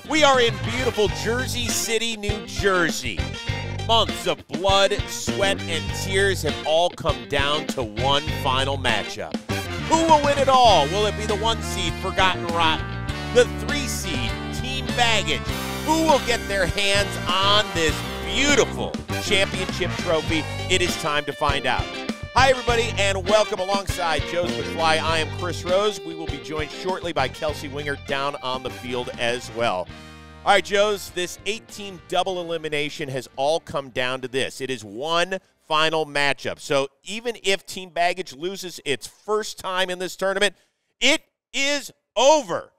We are in beautiful Jersey City, New Jersey. Months of blood, sweat, and tears have all come down to one final matchup. Who will win it all? Will it be the 1 seed, Forgotten Rotten, the 3 seed, Team Baggage? Who will get their hands on this beautiful championship trophy? It is time to find out. Hi, everybody, and welcome alongside Joe's McFly. I am Chris Rose. We will be joined shortly by Kelsey Winger down on the field as well. All right, Joes, this 8-team double elimination has all come down to this. It is one final matchup. So even if Team Baggage loses its first time in this tournament, it is over.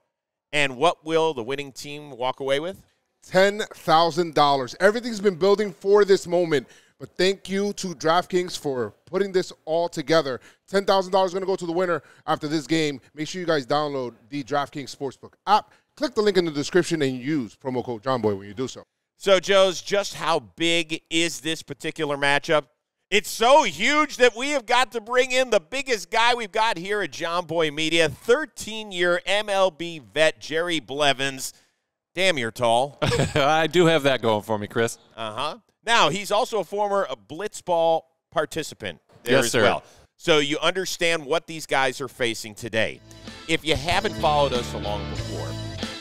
And what will the winning team walk away with? $10,000. Everything's been building for this moment. But thank you to DraftKings for putting this all together. $10,000 going to go to the winner after this game. Make sure you guys download the DraftKings Sportsbook app. Click the link in the description and use promo code JOHNBOY when you do so. So, Joes, just how big is this particular matchup? It's so huge that we have got to bring in the biggest guy we've got here at John Boy Media, 13-year MLB vet Jerry Blevins. Damn, you're tall. I do have that going for me, Chris. Uh-huh. Now, he's also a former Blitzball participant there yes, as sir. well. So you understand what these guys are facing today. If you haven't followed us along before,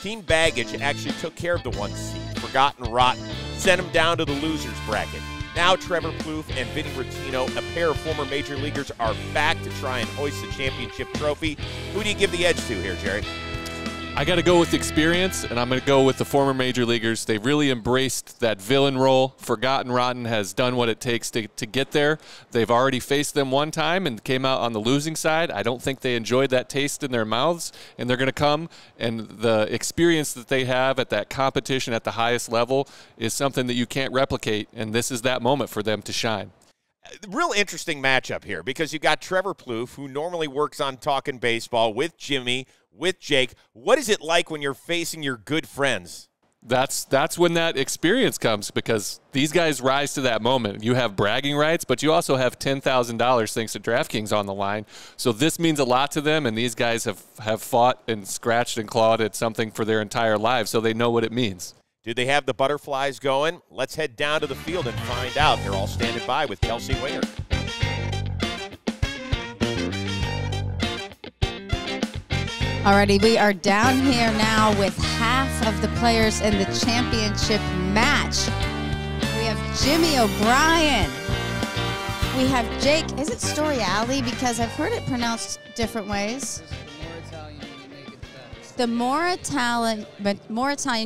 Team Baggage actually took care of the 1 seed, Forgotten Rotten, sent him down to the losers bracket. Now Trevor Plouffe and Vinny Rottino, a pair of former major leaguers, are back to try and hoist the championship trophy. Who do you give the edge to here, Jerry? I got to go with experience, and I'm going to go with the former major leaguers. They really embraced that villain role. Forgotten Rotten has done what it takes to get there. They've already faced them one time and came out on the losing side. I don't think they enjoyed that taste in their mouths, and they're going to come, and the experience that they have at that competition at the highest level is something that you can't replicate, and this is that moment for them to shine. Real interesting matchup here because you've got Trevor Plouffe, who normally works on Talking Baseball with Jimmy, with Jake. What is it like when you're facing your good friends? That's when that experience comes because these guys rise to that moment. You have bragging rights, but you also have $10,000 thanks to DraftKings on the line. So this means a lot to them, and these guys have fought and scratched and clawed at something for their entire lives, so they know what it means. Do they have the butterflies going? Let's head down to the field and find out. They're all standing by with Kelsey Winger. Alrighty, we are down here now with half of the players in the championship match. We have Jimmy O'Brien. We have Jake. Is it Story Alley? Because I've heard it pronounced different ways. The more Italian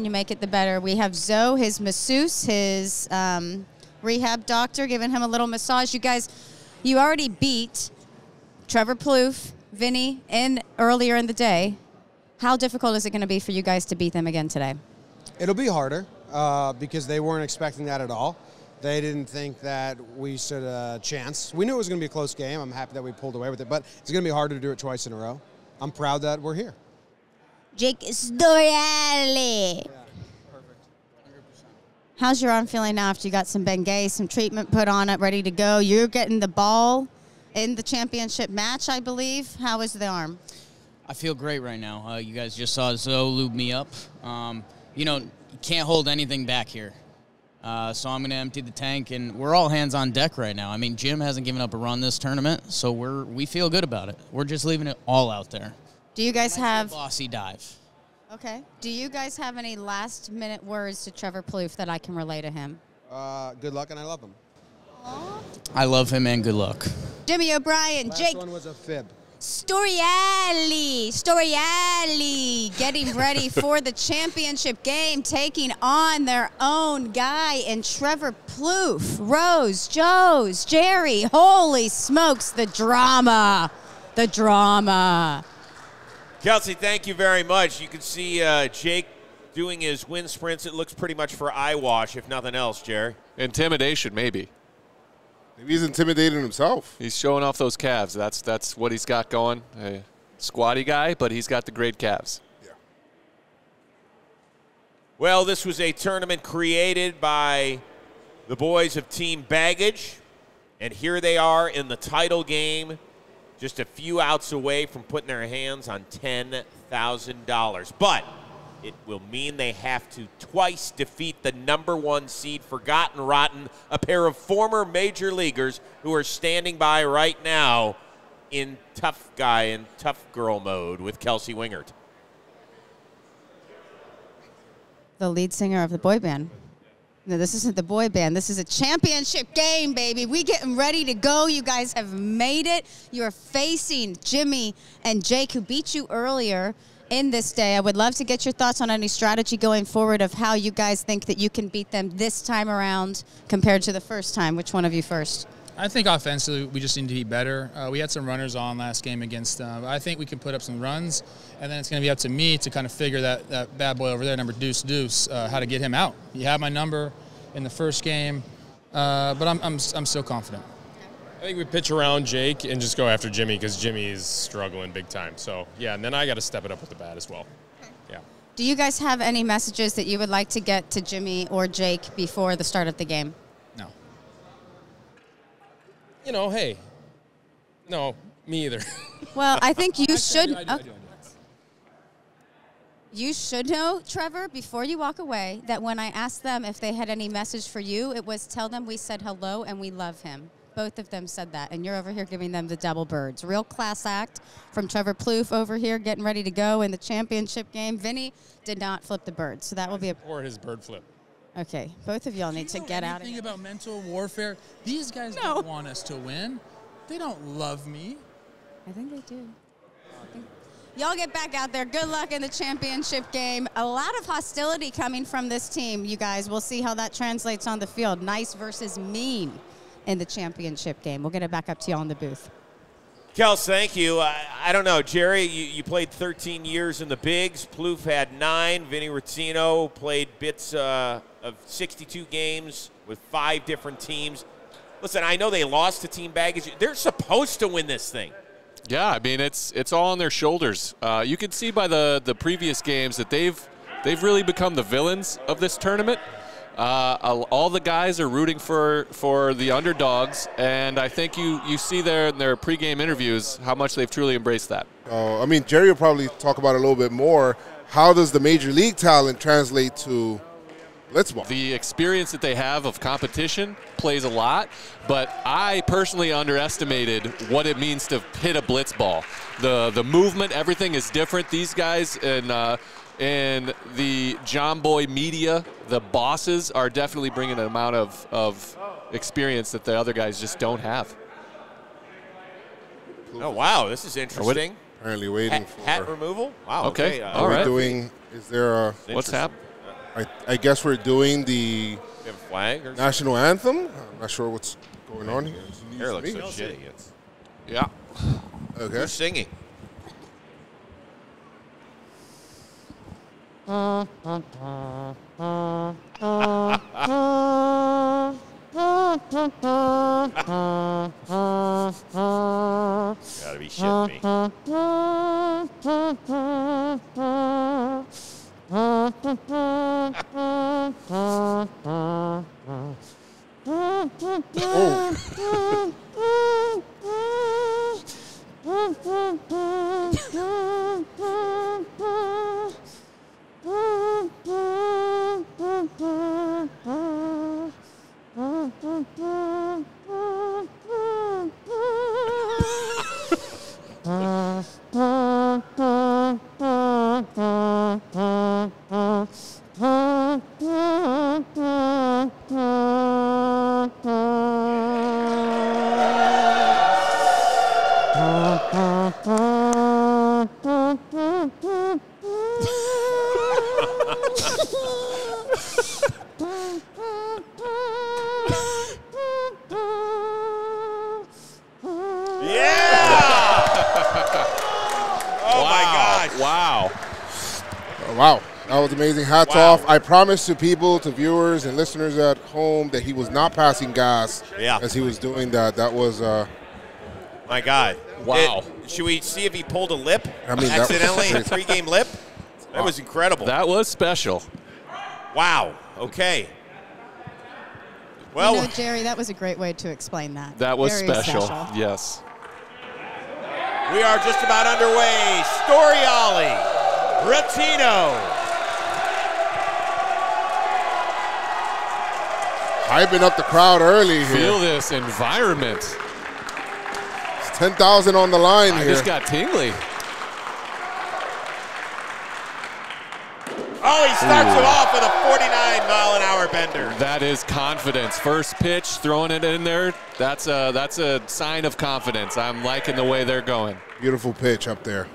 you make it, the better. We have Zoe, his masseuse, his rehab doctor, giving him a little massage. You guys, you already beat Trevor Plouffe, Vinny, earlier in the day. How difficult is it going to be for you guys to beat them again today? It'll be harder because they weren't expecting that at all. They didn't think that we stood a chance. We knew it was going to be a close game. I'm happy that we pulled away with it, but it's going to be harder to do it twice in a row. I'm proud that we're here. Jake Storiale. Yeah, perfect. 100%. How's your arm feeling now after you got some Bengay, some treatment put on it, ready to go? You're getting the ball in the championship match, I believe. How is the arm? I feel great right now. You guys just saw Zoe lube me up. You know, you can't hold anything back here. So I'm going to empty the tank, and we're all hands on deck right now. I mean, Jim hasn't given up a run this tournament, so we feel good about it. We're just leaving it all out there. Do you guys have a bossy dive? Okay. Do you guys have any last-minute words to Trevor Plouffe that I can relay to him? Good luck, and I love him. Aww. I love him, and good luck. Jimmy O'Brien, Last Jake one was a fib. Storiale, getting ready for the championship game, taking on their own guy and Trevor Plouffe, Rose, Joes, Jerry. Holy smokes, the drama. The drama. Kelsey, thank you very much. You can see Jake doing his wind sprints. It looks pretty much for eye wash, if nothing else, Jerry. Intimidation, maybe. Maybe he's intimidating himself. He's showing off those calves. That's what he's got going. A squatty guy, but he's got the great calves. Yeah. Well, this was a tournament created by the boys of Team Baggage, and here they are in the title game, just a few outs away from putting their hands on $10,000. But it will mean they have to twice defeat the #1 seed Forgotten Rotten, a pair of former major leaguers who are standing by right now in tough guy and tough girl mode with Kelsey Wingert. The lead singer of the boy band. No, this isn't the boy band. This is a championship game, baby. We getting ready to go. You guys have made it. You're facing Jimmy and Jake, who beat you earlier in this day. I would love to get your thoughts on any strategy going forward of how you guys think that you can beat them this time around compared to the first time. Which one of you first? I think offensively we just need to be better. We had some runners on last game against them. I think we can put up some runs, and then it's going to be up to me to kind of figure that bad boy over there, number Deuce, how to get him out. He had my number in the first game, but I'm still confident. I think we pitch around Jake and just go after Jimmy because Jimmy is struggling big time. So, yeah, and then I got to step it up with the bat as well. Okay. Yeah. Do you guys have any messages that you would like to get to Jimmy or Jake before the start of the game? No. You know, hey, no, me either. Well, I think you should. I do. You should know, Trevor, before you walk away, that when I asked them if they had any message for you, it was tell them we said hello and we love him. Both of them said that, and you're over here giving them the double birds. Real class act from Trevor Plouffe over here getting ready to go in the championship game. Vinny did not flip the bird, so that will be a... Or his bird flip. Okay, both of y'all need to get out of Anything here. about mental warfare? These guys don't want us to win. They don't love me. I think they do. Y'all get back out there. Good luck in the championship game. A lot of hostility coming from this team, you guys. We'll see how that translates on the field. Nice versus mean in the championship game. We'll get it back up to y'all in the booth. Kels, thank you. I don't know, Jerry, you played 13 years in the bigs. Plouffe had 9. Vinny Rizzino played bits of 62 games with 5 different teams. Listen, I know they lost to Team Baggage. They're supposed to win this thing. Yeah, I mean, it's all on their shoulders. You can see by the previous games that they've really become the villains of this tournament. All the guys are rooting for the underdogs, and I think you see there in their pregame interviews how much they've truly embraced that. I mean, Jerry will probably talk about it a little bit more. How does the major league talent translate to Blitzball? The experience that they have of competition plays a lot, but I personally underestimated what it means to hit a Blitzball. The movement, everything is different. These guys and the John Boy media, the bosses, are definitely bringing an amount of experience that the other guys just don't have. Oh, wow, this is interesting. Apparently waiting for hat removal. Wow. Okay. All are right. we doing? Is there a? What's happening? I guess we're doing the We have a flag or national anthem. I'm not sure what's going on here. Hair looks so shitty. It's, Yeah. Okay. who's singing? Gotta be shitting me. Wow, that was amazing. Hats off. I promised to people, to viewers and listeners at home, that he was not passing gas as he was doing that. That was my God. Wow. Should we see if he pulled a lip? I mean, accidentally a pregame lip? That was incredible. That was special. Wow. Okay. Well, you know, Jerry, that was a great way to explain that. That was Very special. Yes. we are just about underway. Storiali, Rizzino, Hyping up the crowd early here. Feel this environment. It's 10,000 on the line I here. just got tingly. Oh, he starts it off with a 49-mile-an-hour bender. That is confidence. First pitch, throwing it in there. That's a sign of confidence. I'm liking the way they're going. Beautiful pitch up there.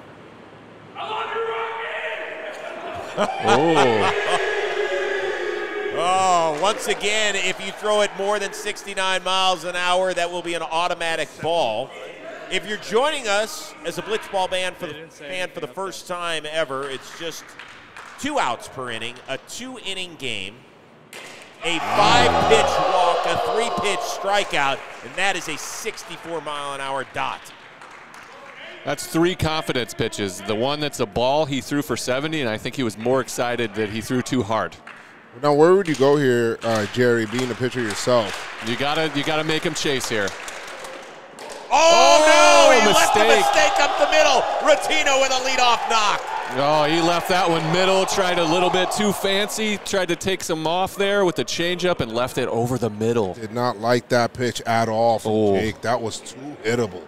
Oh, once again, if you throw it more than 69 miles an hour, that will be an automatic ball. If you're joining us as a Blitzball fan for the first time ever, it's just 2 outs per inning, a 2-inning game, a 5-pitch walk, a 3-pitch strikeout, and that is a 64-mile-an-hour dot. That's 3 confidence pitches. The one that's a ball, he threw for 70, and I think he was more excited that he threw too hard. Now, where would you go here, Jerry, being a pitcher yourself? You gotta make him chase here. Oh, no! He mistake. left a mistake up the middle. Rotino with a leadoff knock. Oh, he left that one middle, tried a little bit too fancy, tried to take some off there with the changeup and left it over the middle. Did not like that pitch at all from Jake. That was too hittable,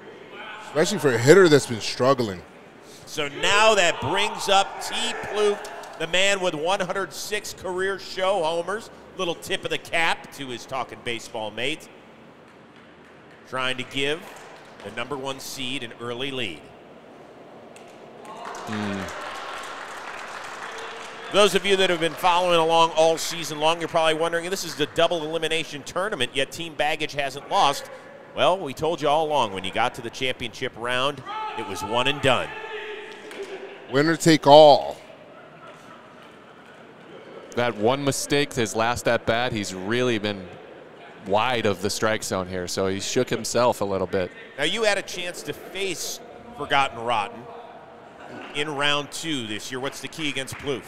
especially for a hitter that's been struggling. So now that brings up T. Plouffe, the man with 106 career show homers. Little tip of the cap to his talking baseball mate. Trying to give the #1 seed an early lead. Those of you that have been following along all season long, you're probably wondering, this is the double elimination tournament, yet Team Baggage hasn't lost. Well, we told you all along, when you got to the championship round, it was one and done. Winner take all. That one mistake, his last at bat, he's really been wide of the strike zone here, so he shook himself a little bit. Now, you had a chance to face Forgotten Rotten in round 2 this year. What's the key against Plouffe?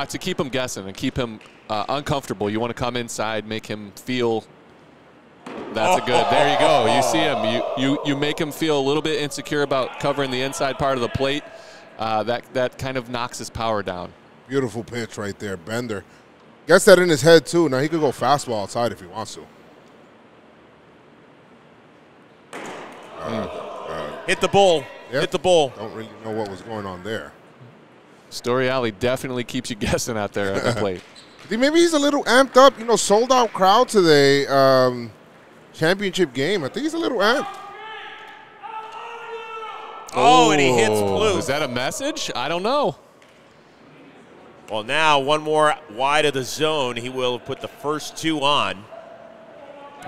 To keep him guessing and keep him uncomfortable. You want to come inside, make him feel. That's a good. There you go. You see him. You make him feel a little bit insecure about covering the inside part of the plate. That kind of knocks his power down. Beautiful pitch right there, bender. Gets that in his head too. Now he could go fastball outside if he wants to. Hit the bull. Yep. Hit the bull. Don't really know what was going on there. Story Alley definitely keeps you guessing out there at the plate. Maybe he's a little amped up. You know, sold out crowd today. Championship game. I think he's a little amped. Oh, and he hits Plouffe. Is that a message? I don't know. Well, now one more wide of the zone. He will put the first 2 on.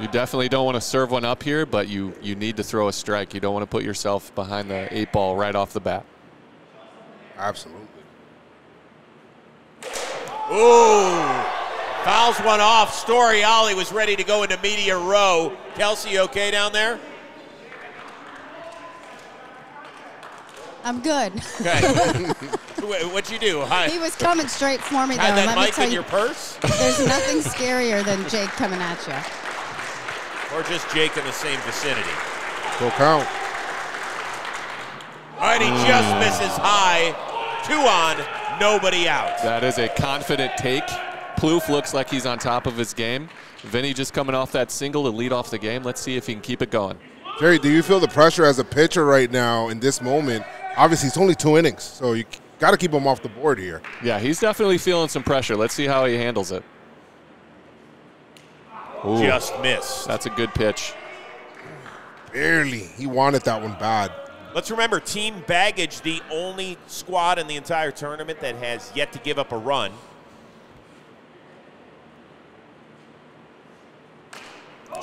You definitely don't want to serve one up here, but you need to throw a strike. You don't want to put yourself behind the 8 ball right off the bat. Absolutely. Ooh. Fouls one off. Story Ollie was ready to go into media row. Kelsey, okay down there? I'm good. Okay. What'd you do? He was coming straight for me, though. Had that Let me mic tell in you, your purse? there's nothing scarier than Jake coming at you. Or just Jake in the same vicinity? Go count. All right, he just misses high. 2 on, nobody out. That is a confident take. Plouffe looks like he's on top of his game. Vinny just coming off that single to lead off the game. Let's see if he can keep it going. Jerry, do you feel the pressure as a pitcher right now in this moment? Obviously, it's only 2 innings, so you got to keep him off the board here. Yeah, he's definitely feeling some pressure. Let's see how he handles it. Ooh, Just missed. that's a good pitch. Barely. He wanted that one bad. Let's remember, Team Baggage, the only squad in the entire tournament that has yet to give up a run.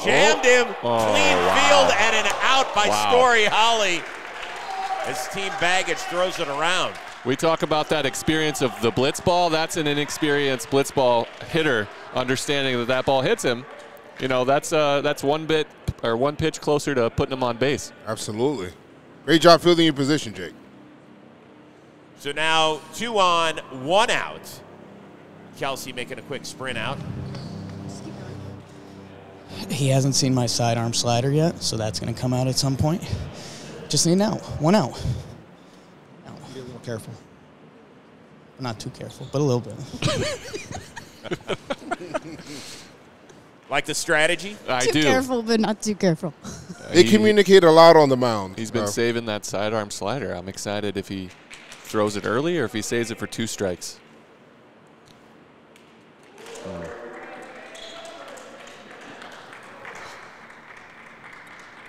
Jammed him, clean field, and an out by Story Holly as Team Baggage throws it around. We talk about that experience of the blitzball. That's an inexperienced blitzball hitter understanding that that ball hits him. You know, that's one pitch closer to putting him on base. Absolutely. Great job fielding your position, Jake. So now 2 on, 1 out. Kelsey making a quick sprint out. He hasn't seen my sidearm slider yet, so that's going to come out at some point. Just need an out. 1 out. Be a little careful. Not too careful, but a little bit. Like the strategy? I Too do. careful, but not too careful. They communicate a lot on the mound. He's been so. saving that sidearm slider. I'm excited if he throws it early or if he saves it for 2 strikes.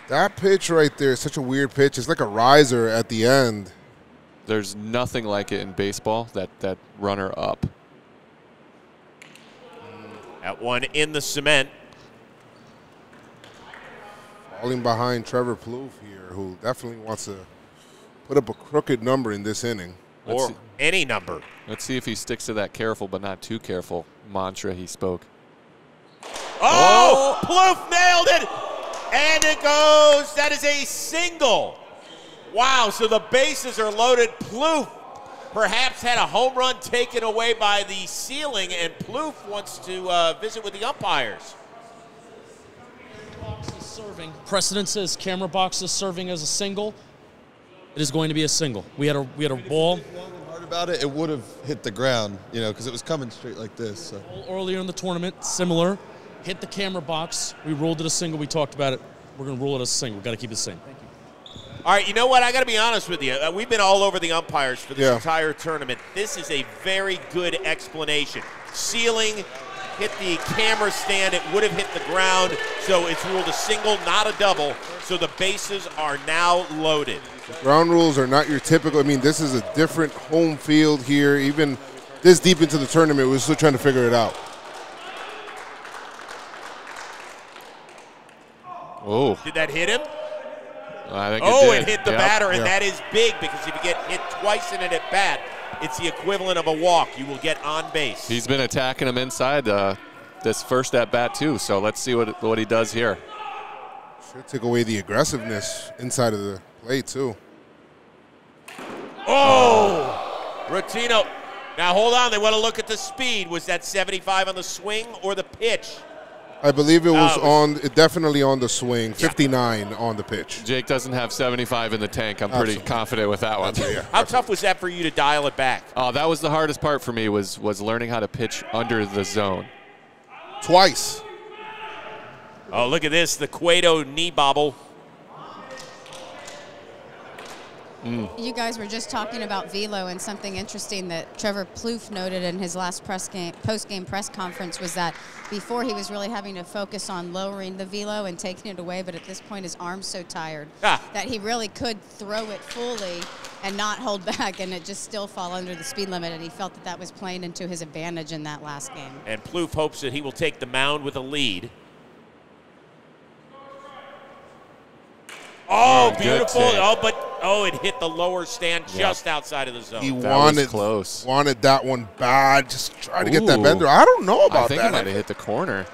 That pitch right there is such a weird pitch. It's like a riser at the end. There's nothing like it in baseball, that runner up. That one in the cement. Falling behind Trevor Plouffe here, who definitely wants to put up a crooked number in this inning. Or any number. Let's see if he sticks to that careful but not too careful mantra he spoke. Oh! Plouffe nailed it! And it goes. That is a single. Wow, so the bases are loaded. Plouffe perhaps had a home run taken away by the ceiling, and Plouffe wants to visit with the umpires. Serving. Precedent says camera box is serving as a single. It is going to be a single. We had a ball. Hard about it, it would have hit the ground, because it was coming straight like this. So. Earlier in the tournament, similar, hit the camera box. We ruled it a single. We talked about it. We're going to rule it as a single. We've got to keep it the same. Thank you. All right, you know what? I got to be honest with you. We've been all over the umpires for this entire tournament. This is a very good explanation. Ceiling hit the camera stand. It would have hit the ground, so it's ruled a single, not a double. So the bases are now loaded. Ground rules are not your typical. I mean, this is a different home field here. Even this deep into the tournament, we're still trying to figure it out. Oh. Did that hit him? I think it hit the batter, and that is big because if you get hit twice in it at bat, it's the equivalent of a walk. You will get on base. He's been attacking him inside this first at bat too. So let's see what he does here. Should take away the aggressiveness inside of the plate too. Oh, Rotino. Now hold on. They want to look at the speed. Was that 75 on the swing or the pitch? I believe it was definitely on the swing, 59 on the pitch. Jake doesn't have 75 in the tank. I'm pretty confident with that one. How tough was that for you to dial it back? Oh, that was the hardest part for me was learning how to pitch under the zone. Twice. Oh, look at this, the Cueto knee bobble. You guys were just talking about velo, and something interesting that Trevor Plouffe noted in his last post-game press conference was that before he was really having to focus on lowering the velo and taking it away, but at this point his arm's so tired that he really could throw it fully and not hold back and it just still fall under the speed limit, and he felt that was playing into his advantage in that last game. And Plouffe hopes that he will take the mound with a lead. Oh, beautiful. It hit the lower stand just outside of the zone. He wanted that one bad. Just try to get that bender. I don't know about that. I think he might have hit the corner.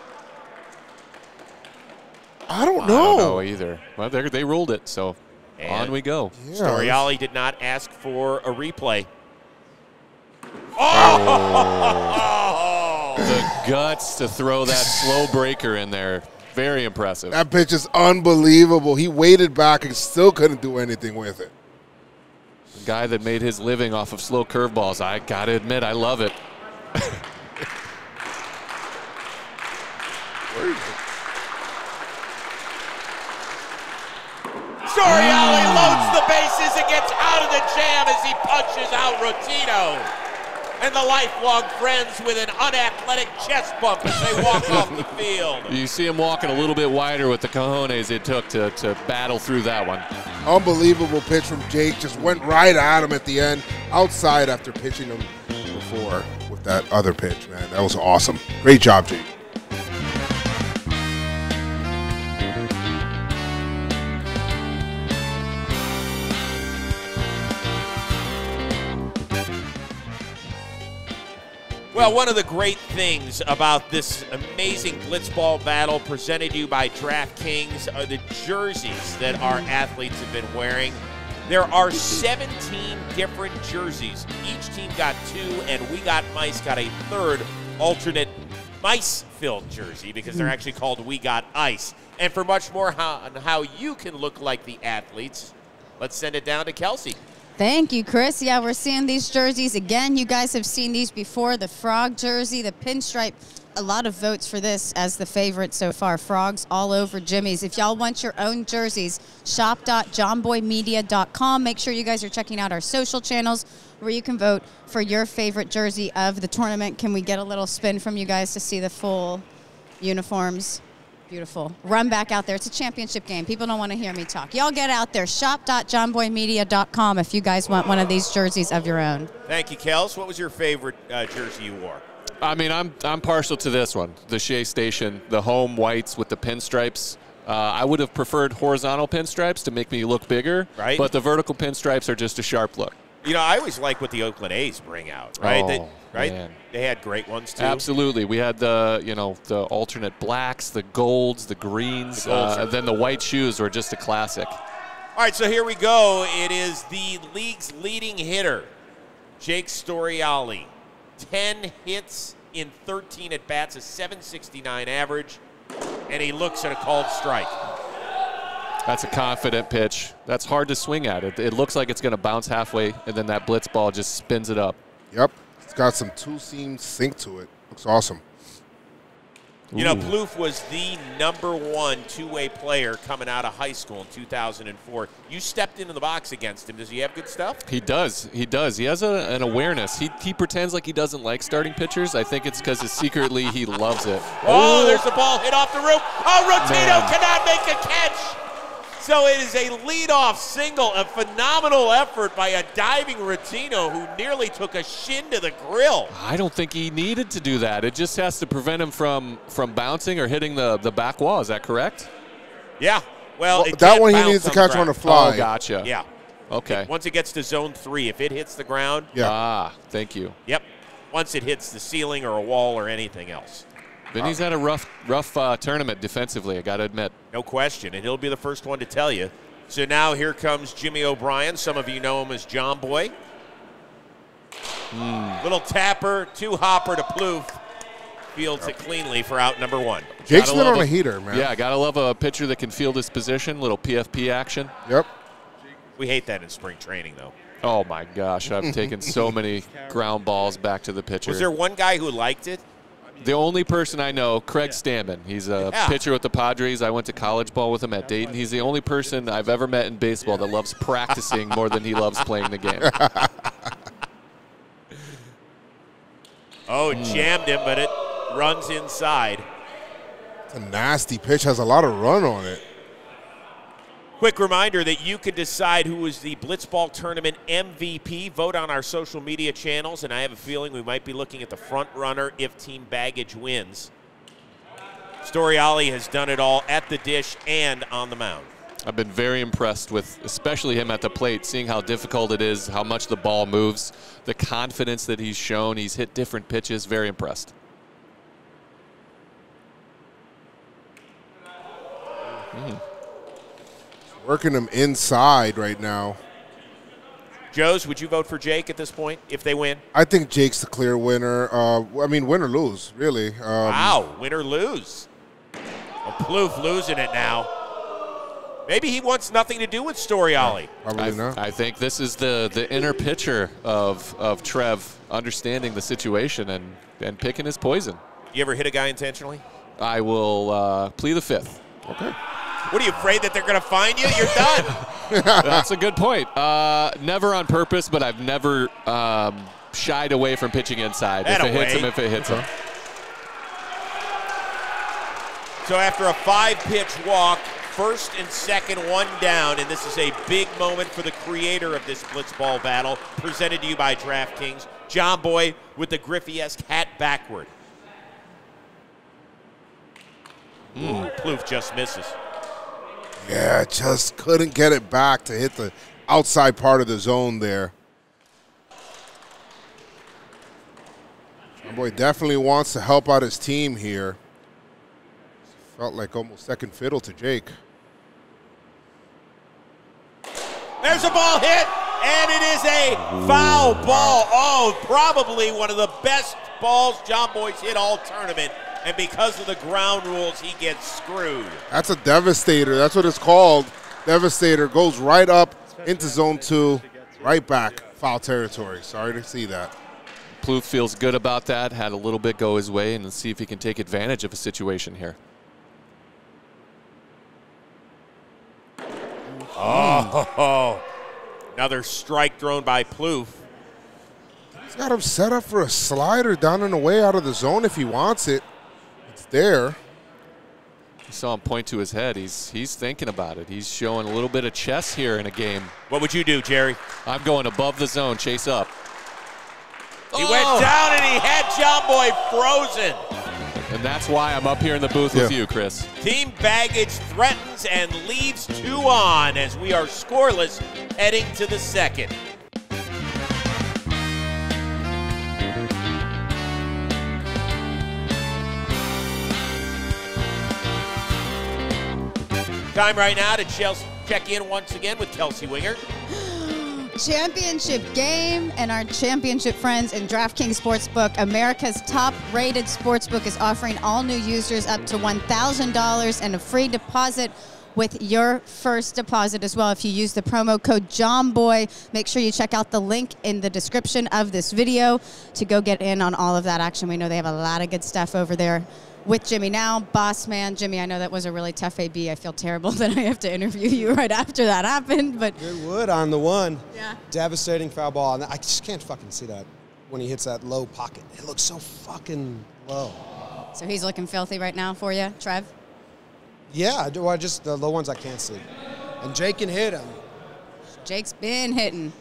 I don't know. I don't know either. Well, they ruled it, so on we go. Yeah. Storiali did not ask for a replay. Oh! The guts to throw that slow breaker in there. Very impressive. That pitch is unbelievable. He waited back and still couldn't do anything with it. The guy that made his living off of slow curveballs. I got to admit, I love it. Storiali loads the bases and gets out of the jam as he punches out Rotino. And the lifelong friends with an unathletic chest bump as they walk off the field. You see him walking a little bit wider with the cojones it took to battle through that one. Unbelievable pitch from Jake. Just went right at him at the end, outside after pitching him before with that other pitch, man. That was awesome. Great job, Jake. Well, one of the great things about this amazing Blitzball battle presented to you by DraftKings are the jerseys that our athletes have been wearing. There are 17 different jerseys. Each team got 2, and We Got Mice got a third alternate mice-filled jersey because they're actually called We Got Ice. And for much more on how you can look like the athletes, let's send it down to Kelsey. Thank you, Chris. Yeah, we're seeing these jerseys again. You guys have seen these before. The frog jersey, the pinstripe. A lot of votes for this as the favorite so far. Frogs all over Jimmy's. If y'all want your own jerseys, shop.johnboymedia.com. Make sure you guys are checking out our social channels where you can vote for your favorite jersey of the tournament. Can we get a little spin from you guys to see the full uniforms? Beautiful. Run back out there. It's a championship game. People don't want to hear me talk. Y'all get out there. Shop.johnboymedia.com if you guys want one of these jerseys of your own. Thank you, Kels. What was your favorite jersey you wore? I mean, I'm partial to this one, the Shea Station, the home whites with the pinstripes. I would have preferred horizontal pinstripes to make me look bigger, right? But the vertical pinstripes are just a sharp look. You know, I always like what the Oakland A's bring out, right? Oh, right? Man. They had great ones too. Absolutely. We had the, the alternate blacks, the golds, the greens, and then the white shoes were just a classic. All right, so here we go. It is the league's leading hitter, Jake Storiale. 10 hits in 13 at-bats, a .769 average, and he looks at a called strike. That's a confident pitch. That's hard to swing at. It looks like it's going to bounce halfway, and then that blitz ball just spins it up. Yep. It's got some two-seam sink to it. Looks awesome. You know, Plouffe was the #1 two-way player coming out of high school in 2004. You stepped into the box against him. Does he have good stuff? He does. He does. He has an awareness. He pretends like he doesn't like starting pitchers. I think it's because secretly he loves it. Oh, there's the ball hit off the roof. Oh, Rotino cannot make a catch. So it is a leadoff single, a phenomenal effort by a diving Rotino who nearly took a shin to the grill. I don't think he needed to do that. It just has to prevent him from bouncing or hitting the back wall. Is that correct? Yeah. Well, that one he needs to catch on the fly. Oh, gotcha. Yeah. Okay. Once it gets to zone 3, if it hits the ground. Yeah. Ah, thank you. Yep. Once it hits the ceiling or a wall or anything else. Vinny's had a rough tournament defensively, I got to admit. No question, and he'll be the first one to tell you. So now here comes Jimmy O'Brien. Some of you know him as John Boy. Little tapper, two-hopper to Plouffe. Fields it cleanly for out #1. Jake's been on a heater, man. Yeah, got to love a pitcher that can field his position, little PFP action. Yep. We hate that in spring training, though. Oh, my gosh. I've taken so many ground balls back to the pitcher. Was there one guy who liked it? The only person I know, Craig Stammen. He's a pitcher with the Padres. I went to college ball with him at Dayton. He's the only person I've ever met in baseball that loves practicing more than he loves playing the game. Oh, jammed him, but it runs inside. It's a nasty pitch. Has a lot of run on it. Quick reminder that you can decide who is the Blitzball Tournament MVP. Vote on our social media channels, and I have a feeling we might be looking at the front runner if Team Baggage wins. Storiale has done it all at the dish and on the mound. I've been very impressed with especially him at the plate, seeing how difficult it is, how much the ball moves, the confidence that he's shown. He's hit different pitches. Very impressed. Working him inside right now. Joes, would you vote for Jake at this point if they win? I think Jake's the clear winner. I mean, win or lose, really. Wow, win or lose. Well, Plouffe losing it now. Maybe he wants nothing to do with Storiale. Probably not. I think this is the inner pitcher of Trev understanding the situation and picking his poison. You ever hit a guy intentionally? I will plead the fifth. Okay. What, are you afraid that they're going to find you? You're done. That's a good point. Never on purpose, but I've never shied away from pitching inside. If it hits him, if it hits him. So after a 5-pitch walk, first and second, one down, and this is a big moment for the creator of this Blitzball battle, presented to you by DraftKings. John Boy with the Griffey-esque hat backward. Plouffe just misses. Yeah, just couldn't get it back to hit the outside part of the zone there. My boy definitely wants to help out his team here. Felt like almost second fiddle to Jake. There's a ball hit, and it is a foul ball. Oh, probably one of the best balls John Boy's hit all tournament. And because of the ground rules, he gets screwed. That's a devastator. That's what it's called. Devastator goes right up into zone 2. Right back, foul territory. Sorry to see that. Plouffe feels good about that, had a little bit go his way, and let's see if he can take advantage of a situation here. Oh, another strike thrown by Plouffe. He's got him set up for a slider down and away out of the zone if he wants it. It's there. You saw him point to his head. He's thinking about it. He's showing a little bit of chess here in a game. What would you do, Jerry? I'm going above the zone, chase up. He went down and he had John Boy frozen. And that's why I'm up here in the booth with you, Chris. Team Baggage threatens and leaves 2 on as we are scoreless heading to the second. Time right now to check in once again with Kelsey Winger. Championship game, and our championship friends in DraftKings Sportsbook, America's top-rated sportsbook, is offering all new users up to $1,000 and a free deposit with your first deposit as well if you use the promo code JOHNBOY. Make sure you check out the link in the description of this video to go get in on all of that action. We know they have a lot of good stuff over there with Jimmy now. Boss man, Jimmy, I know that was a really tough AB. I feel terrible that I have to interview you right after that happened, but Good wood on the one. Yeah. Devastating foul ball. And I just can't fucking see that when he hits that low pocket. It looks so fucking low. So he's looking filthy right now for you, Trev? Yeah, I just the low ones I can't see. And Jake can hit him. Jake's been hitting.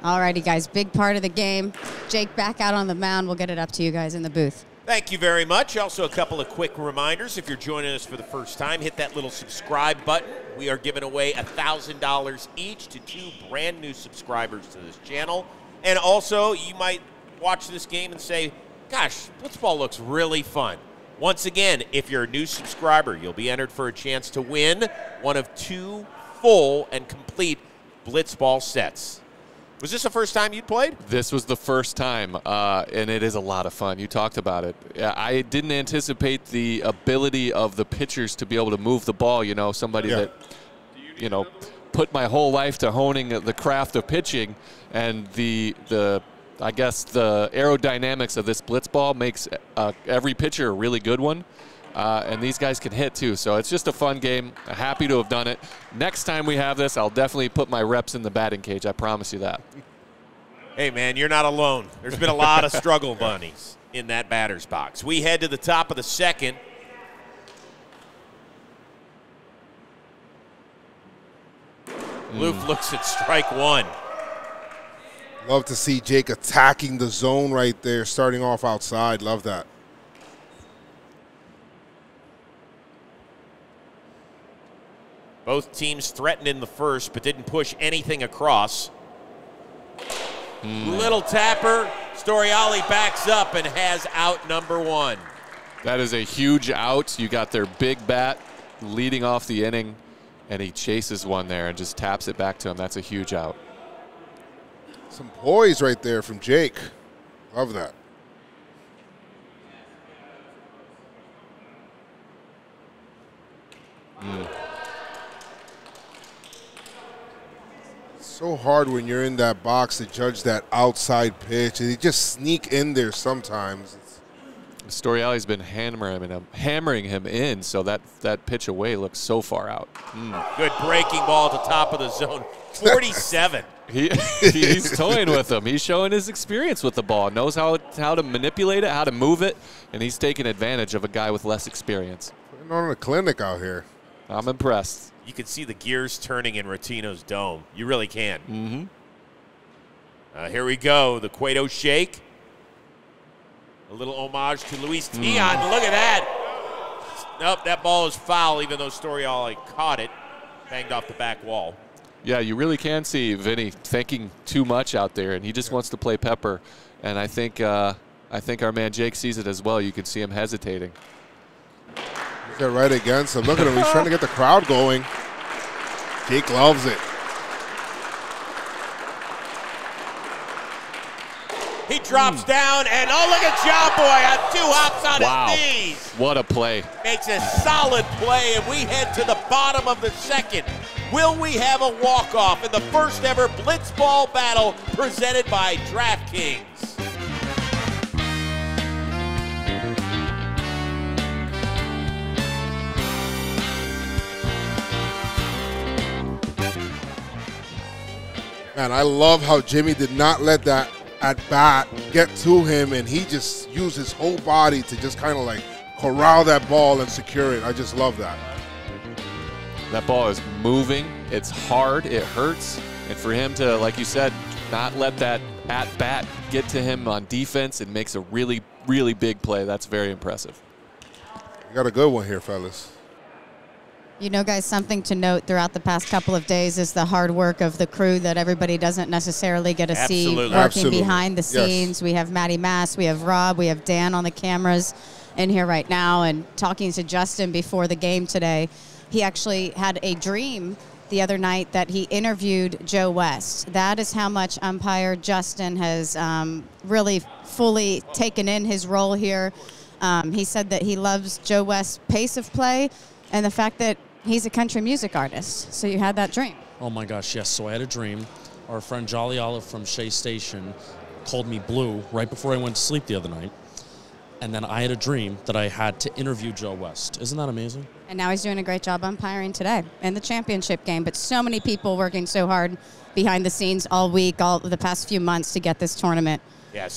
Alrighty, guys, big part of the game. Jake back out on the mound. We'll get it up to you guys in the booth. Thank you very much. Also, a couple of quick reminders. If you're joining us for the first time, hit that little subscribe button. We are giving away $1,000 each to 2 brand new subscribers to this channel. And also, you might watch this game and say, gosh, Blitzball looks really fun. Once again, if you're a new subscriber, you'll be entered for a chance to win one of 2 full and complete Blitzball sets. Was this the first time you'd played? This was the first time, and it is a lot of fun. You talked about it. I didn't anticipate the ability of the pitchers to be able to move the ball. You know, somebody that, you know, put my whole life to honing the craft of pitching, and I guess the aerodynamics of this Blitzball makes every pitcher a really good one. And these guys can hit too, so it's just a fun game. Happy to have done it. Next time we have this, I'll definitely put my reps in the batting cage. I promise you that. Hey, man, you're not alone. There's been a lot of struggle bunnies in that batter's box. We head to the top of the second. Plouffe looks at strike 1. Love to see Jake attacking the zone right there, starting off outside. Love that. Both teams threatened in the first, but didn't push anything across. Little tapper. Storiali backs up and has out number 1. That is a huge out. You got their big bat leading off the inning, and he chases one there and just taps it back to him. That's a huge out. Some poise right there from Jake. Love that. So hard when you're in that box to judge that outside pitch. They just sneak in there sometimes. Storiali's been hammering him in, so that pitch away looks so far out. Good breaking ball at the top of the zone. 47. He's toying with him. He's showing his experience with the ball, knows how to manipulate it, how to move it, and he's taking advantage of a guy with less experience. Putting on a clinic out here. I'm impressed. You can see the gears turning in Rotino's dome. You really can. Here we go. The Cueto shake. A little homage to Luis Tiant. Look at that. Nope, that ball is foul, even though Storiali caught it. Banged off the back wall. Yeah, you really can see Vinny thinking too much out there, and he just wants to play pepper. And I think our man Jake sees it as well. You can see him hesitating. Get right against him. Look at him. He's trying to get the crowd going. Jake loves it. He drops down, and oh, look at John Boy on 2 hops on his knees. What a play. Makes a solid play, and we head to the bottom of the second. Will we have a walk-off in the first ever Blitzball battle presented by DraftKings? Man, I love how Jimmy did not let that at-bat get to him, and he just used his whole body to just kind of like corral that ball and secure it. I just love that. That ball is moving. It's hard. It hurts. And for him to, like you said, not let that at-bat get to him on defense and makes a really, really big play, that's very impressive. You got a good one here, fellas. You know, guys, something to note throughout the past couple of days is the hard work of the crew that everybody doesn't necessarily get to see working behind the scenes. Yes. We have Matty Mass, we have Rob, we have Dan on the cameras in here right now. And talking to Justin before the game today, he actually had a dream the other night that he interviewed Joe West. That is how much umpire Justin has really fully taken in his role here. He said that he loves Joe West's pace of play and the fact that he's a country music artist. So you had that dream. Oh my gosh, yes. So I had a dream. Our friend Jolly Olive from Shea Station called me Blue right before I went to sleep the other night. And then I had a dream that I had to interview Joe West. Isn't that amazing? And now he's doing a great job umpiring today in the championship game. But so many people working so hard behind the scenes all week, all the past few months to get this tournament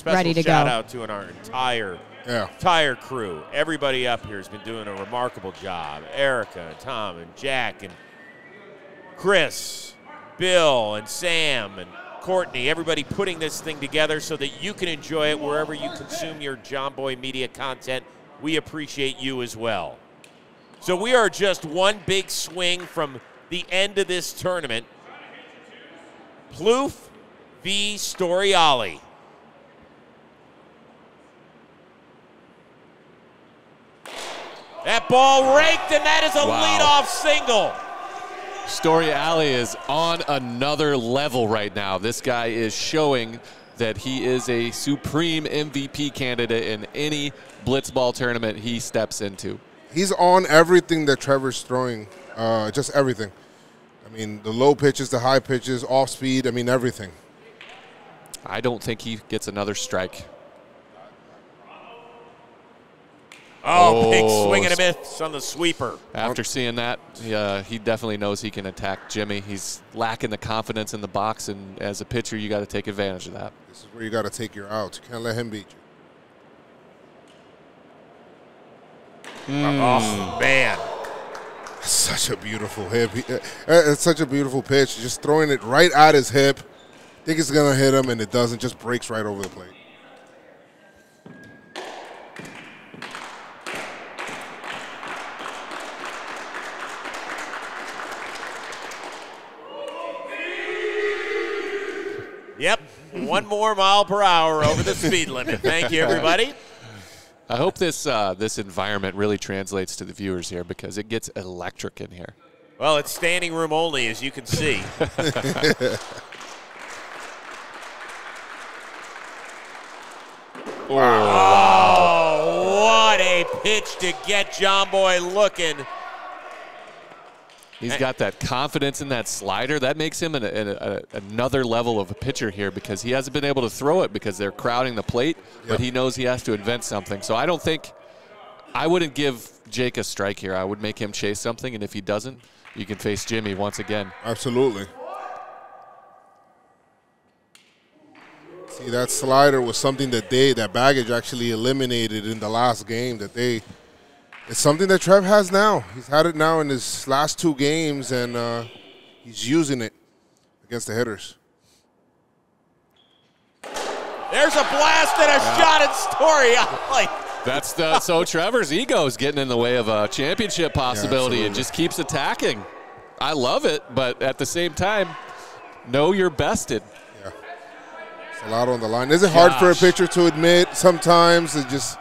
ready to go. Shout out to our entire crew. Everybody up here has been doing a remarkable job. Erica, Tom, and Jack, and Chris, Bill, and Sam, and Courtney, everybody putting this thing together so that you can enjoy it wherever you consume your John Boy Media content. We appreciate you as well. So we are just one big swing from the end of this tournament. Plouffe v. Storiali. That ball raked, and that is a leadoff single. Storiali is on another level right now. This guy is showing that he is a supreme MVP candidate in any Blitzball tournament he steps into. He's on everything that Trevor's throwing, just everything. I mean, the low pitches, the high pitches, off speed, I mean, everything. I don't think he gets another strike. Oh, big swing and a miss on the sweeper. After seeing that, he definitely knows he can attack Jimmy. He's lacking the confidence in the box, and as a pitcher, you got to take advantage of that. This is where you got to take your outs. You can't let him beat you. Oh, man. Such a beautiful hip. It's such a beautiful pitch. Just throwing it right at his hip. Think it's going to hit him, and it doesn't. Just breaks right over the plate. Yep, 1 more mile per hour over the speed limit. Thank you, everybody. I hope this this environment really translates to the viewers here because it gets electric in here. Well, it's standing room only, as you can see. Oh, what a pitch to get John Boy looking. He's got that confidence in that slider. That makes him another level of a pitcher here because he hasn't been able to throw it because they're crowding the plate, but he knows he has to invent something. So I wouldn't give Jake a strike here. I would make him chase something, and if he doesn't, you can face Jimmy once again. Absolutely. See, that slider was something that that Baggage actually eliminated in the last game It's something that Trev has now. He's had it now in his last 2 games, and he's using it against the hitters. There's a blast and a shot at Storiali. So Trevor's ego is getting in the way of a championship possibility. It just keeps attacking. I love it, but at the same time, know you're bested. Yeah, it's a lot on the line. Is it hard for a pitcher to admit sometimes? It just.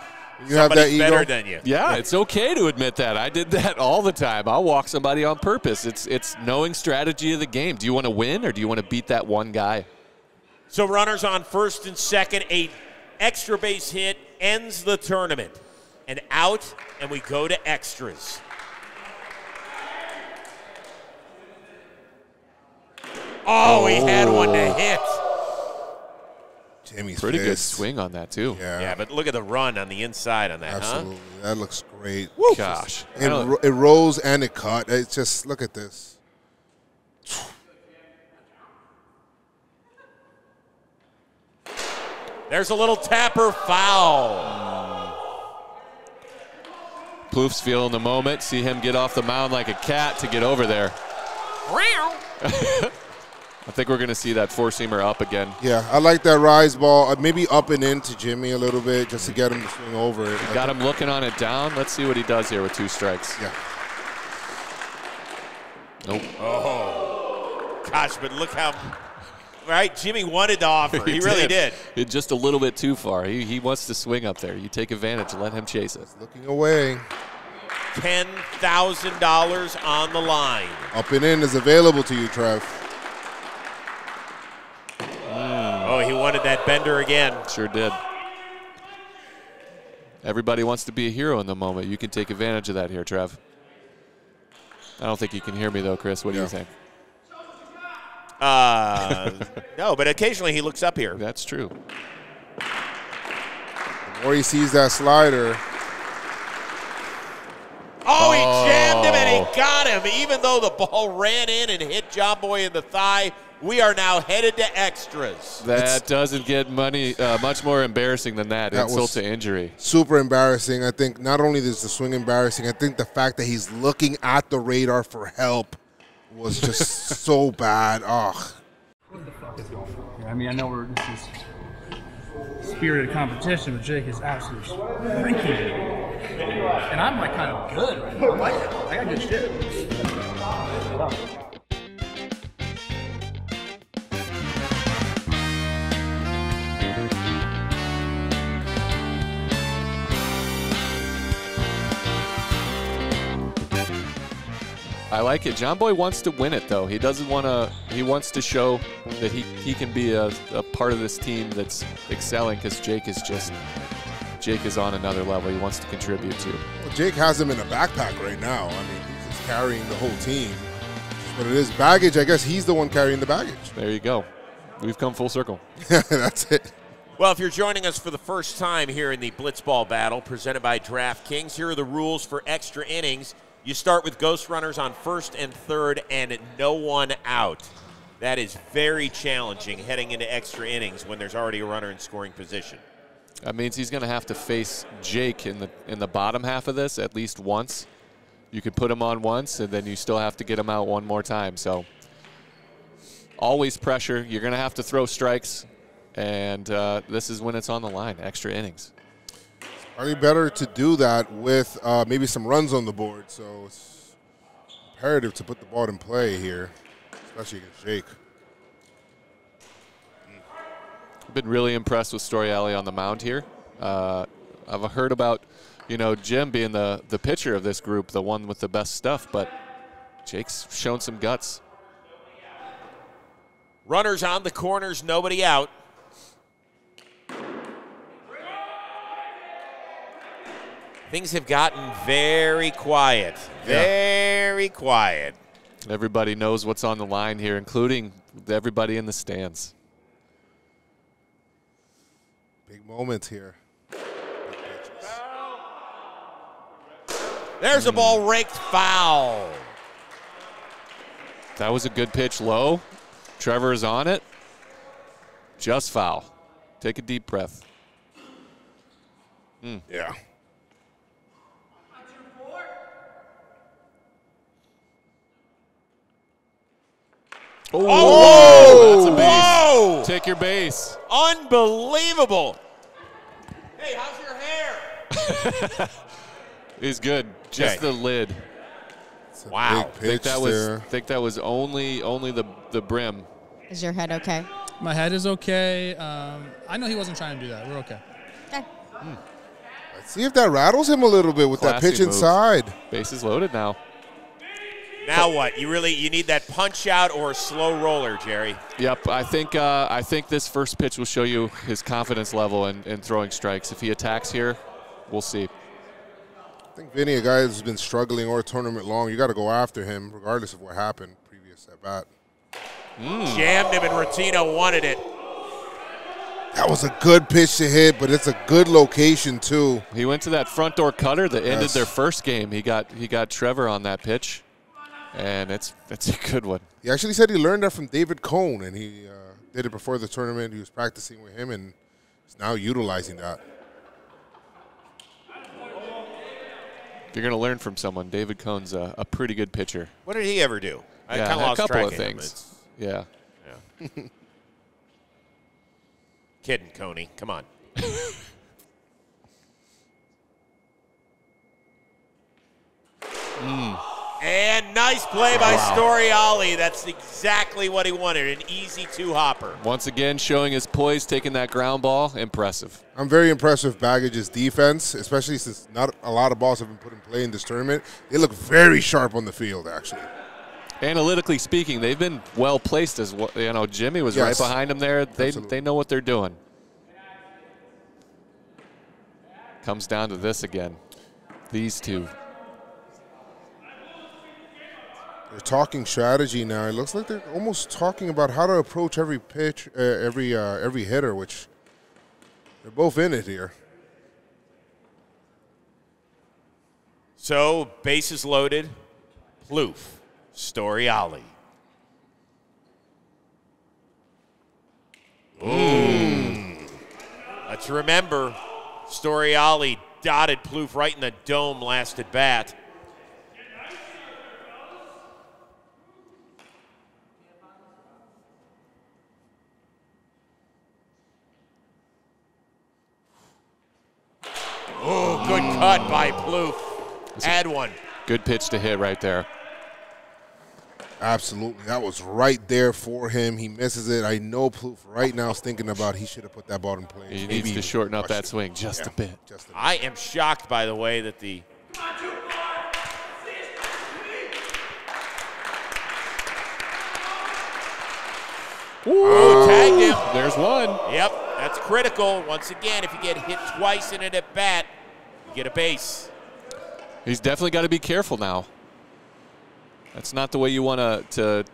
You have that ego. Better than you. Yeah, it's okay to admit that. I did that all the time. I'll walk somebody on purpose. It's knowing strategy of the game. Do you want to win or do you want to beat that one guy? So runners on first and second, a extra base hit ends the tournament. And out, and we go to extras. Oh, he had one to hit. Jimmy's Pretty good pissed. swing on that, too. Yeah, but look at the run on the inside on that, Absolutely. That looks great. Woo. Gosh. It rose and it cut. It's just, look at this. There's a little tapper foul. Plouff's feeling the moment. See him get off the mound like a cat to get over there. I think we're going to see that four-seamer up again. Yeah, I like that rise ball. Maybe up and into Jimmy a little bit just to get him to swing over it. Got him looking on it down. Let's see what he does here with 2 strikes. Yeah. Nope. Oh, gosh, but look how, right? Jimmy wanted to offer. He really did. It just a little bit too far. He wants to swing up there. You take advantage and let him chase it. Looking away. $10,000 on the line. Up and in is available to you, Trev. Oh, he wanted that bender again. Sure did. Everybody wants to be a hero in the moment. You can take advantage of that here, Trev. I don't think you can hear me, though, Chris. What do you think? No, but occasionally he looks up here. That's true. The more he sees that slider. Oh, he jammed him and he got him. Even though the ball ran in and hit John Boy in the thigh, we are now headed to extras. That doesn't get much more embarrassing than that. Insult to injury. Super embarrassing. I think not only is the swing embarrassing, I think the fact that he's looking at the radar for help was just so bad. Oh. What the fuck is going on here? I mean, I know this is spirited competition, but Jake is absolutely shrinking. And I'm like kind of good right now. I'm like, I got good shit. I like it. John Boy wants to win it, though. He doesn't want to. He wants to show that he can be a part of this team that's excelling, because Jake is on another level. He wants to contribute to. Well, Jake has him in a backpack right now. I mean, he's just carrying the whole team. But it is baggage. I guess he's the one carrying the baggage. There you go. We've come full circle. That's it. Well, if you're joining us for the first time here in the Blitzball battle presented by DraftKings, here are the rules for extra innings. You start with ghost runners on first and third and no one out. That is very challenging heading into extra innings when there's already a runner in scoring position. That means he's going to have to face Jake in the bottom half of this at least once. You could put him on once, and then you still have to get him out one more time. So always pressure. You're going to have to throw strikes, and this is when it's on the line, extra innings. Probably better to do that with maybe some runs on the board. So it's imperative to put the ball in play here, especially against Jake. I've been really impressed with Story Alley on the mound here. I've heard about, Jim being the pitcher of this group, the one with the best stuff, but Jake's shown some guts. Runners on the corners, nobody out. Things have gotten very quiet. Very quiet. Everybody knows what's on the line here, including everybody in the stands. Big moments here. There's a ball raked foul. That was a good pitch low. Trevor is on it. Just foul. Take a deep breath. Yeah. Oh, that's a base. Whoa! Take your base. Unbelievable. Hey, how's your hair? He's good. Just the lid. Wow. Big pitch Think that was only the brim. Is your head okay? My head is okay. I know he wasn't trying to do that. We're okay. Okay. Let's see if that rattles him a little bit with that Classy pitch move. inside. Bases loaded now. Now what? You need that punch out or a slow roller, Jerry. Yep, I think this first pitch will show you his confidence level in throwing strikes. If he attacks here, we'll see. I think Vinny, a guy who's been struggling or tournament long, you got to go after him regardless of what happened previous at bat. Jammed him, and Rotino wanted it. That was a good pitch to hit, but it's a good location too. He went to that front door cutter that ended their first game. He got Trevor on that pitch, and it's a good one. He actually said he learned that from David Cohn, and he did it before the tournament. He was practicing with him, and is now utilizing that. If you're going to learn from someone, David Cohn's a pretty good pitcher. What did he ever do? I Yeah, kind of a lost couple track of him. things. Yeah. Kidding, Coney. Come on. And nice play by Storiali. That's exactly what he wanted, an easy two-hopper. Once again, showing his poise, taking that ground ball. Impressive. I'm very impressed with Baggage's defense, especially since not a lot of balls have been put in play in this tournament. They look very sharp on the field, actually. Analytically speaking, they've been well placed as well. You know, Jimmy was right behind him there. They know what they're doing. Comes down to this again. These two. They're talking strategy now. It looks like they're almost talking about how to approach every pitch, every hitter, which they're both in it here. So, bases loaded. Plouffe, Storiali. Let's remember, Storiali dotted Plouffe right in the dome last at bat. Oh, good cut by Plouffe. Add one. Good pitch to hit right there. Absolutely. That was right there for him. He misses it. I know Plouffe right now is thinking about he should have put that ball in play. He needs to shorten up that swing just a bit. I am shocked, by the way, that the tagged him. There's one. Yep, that's critical. Once again, if you get hit twice in it at bat, you get a base. He's definitely got to be careful now. That's not the way you want to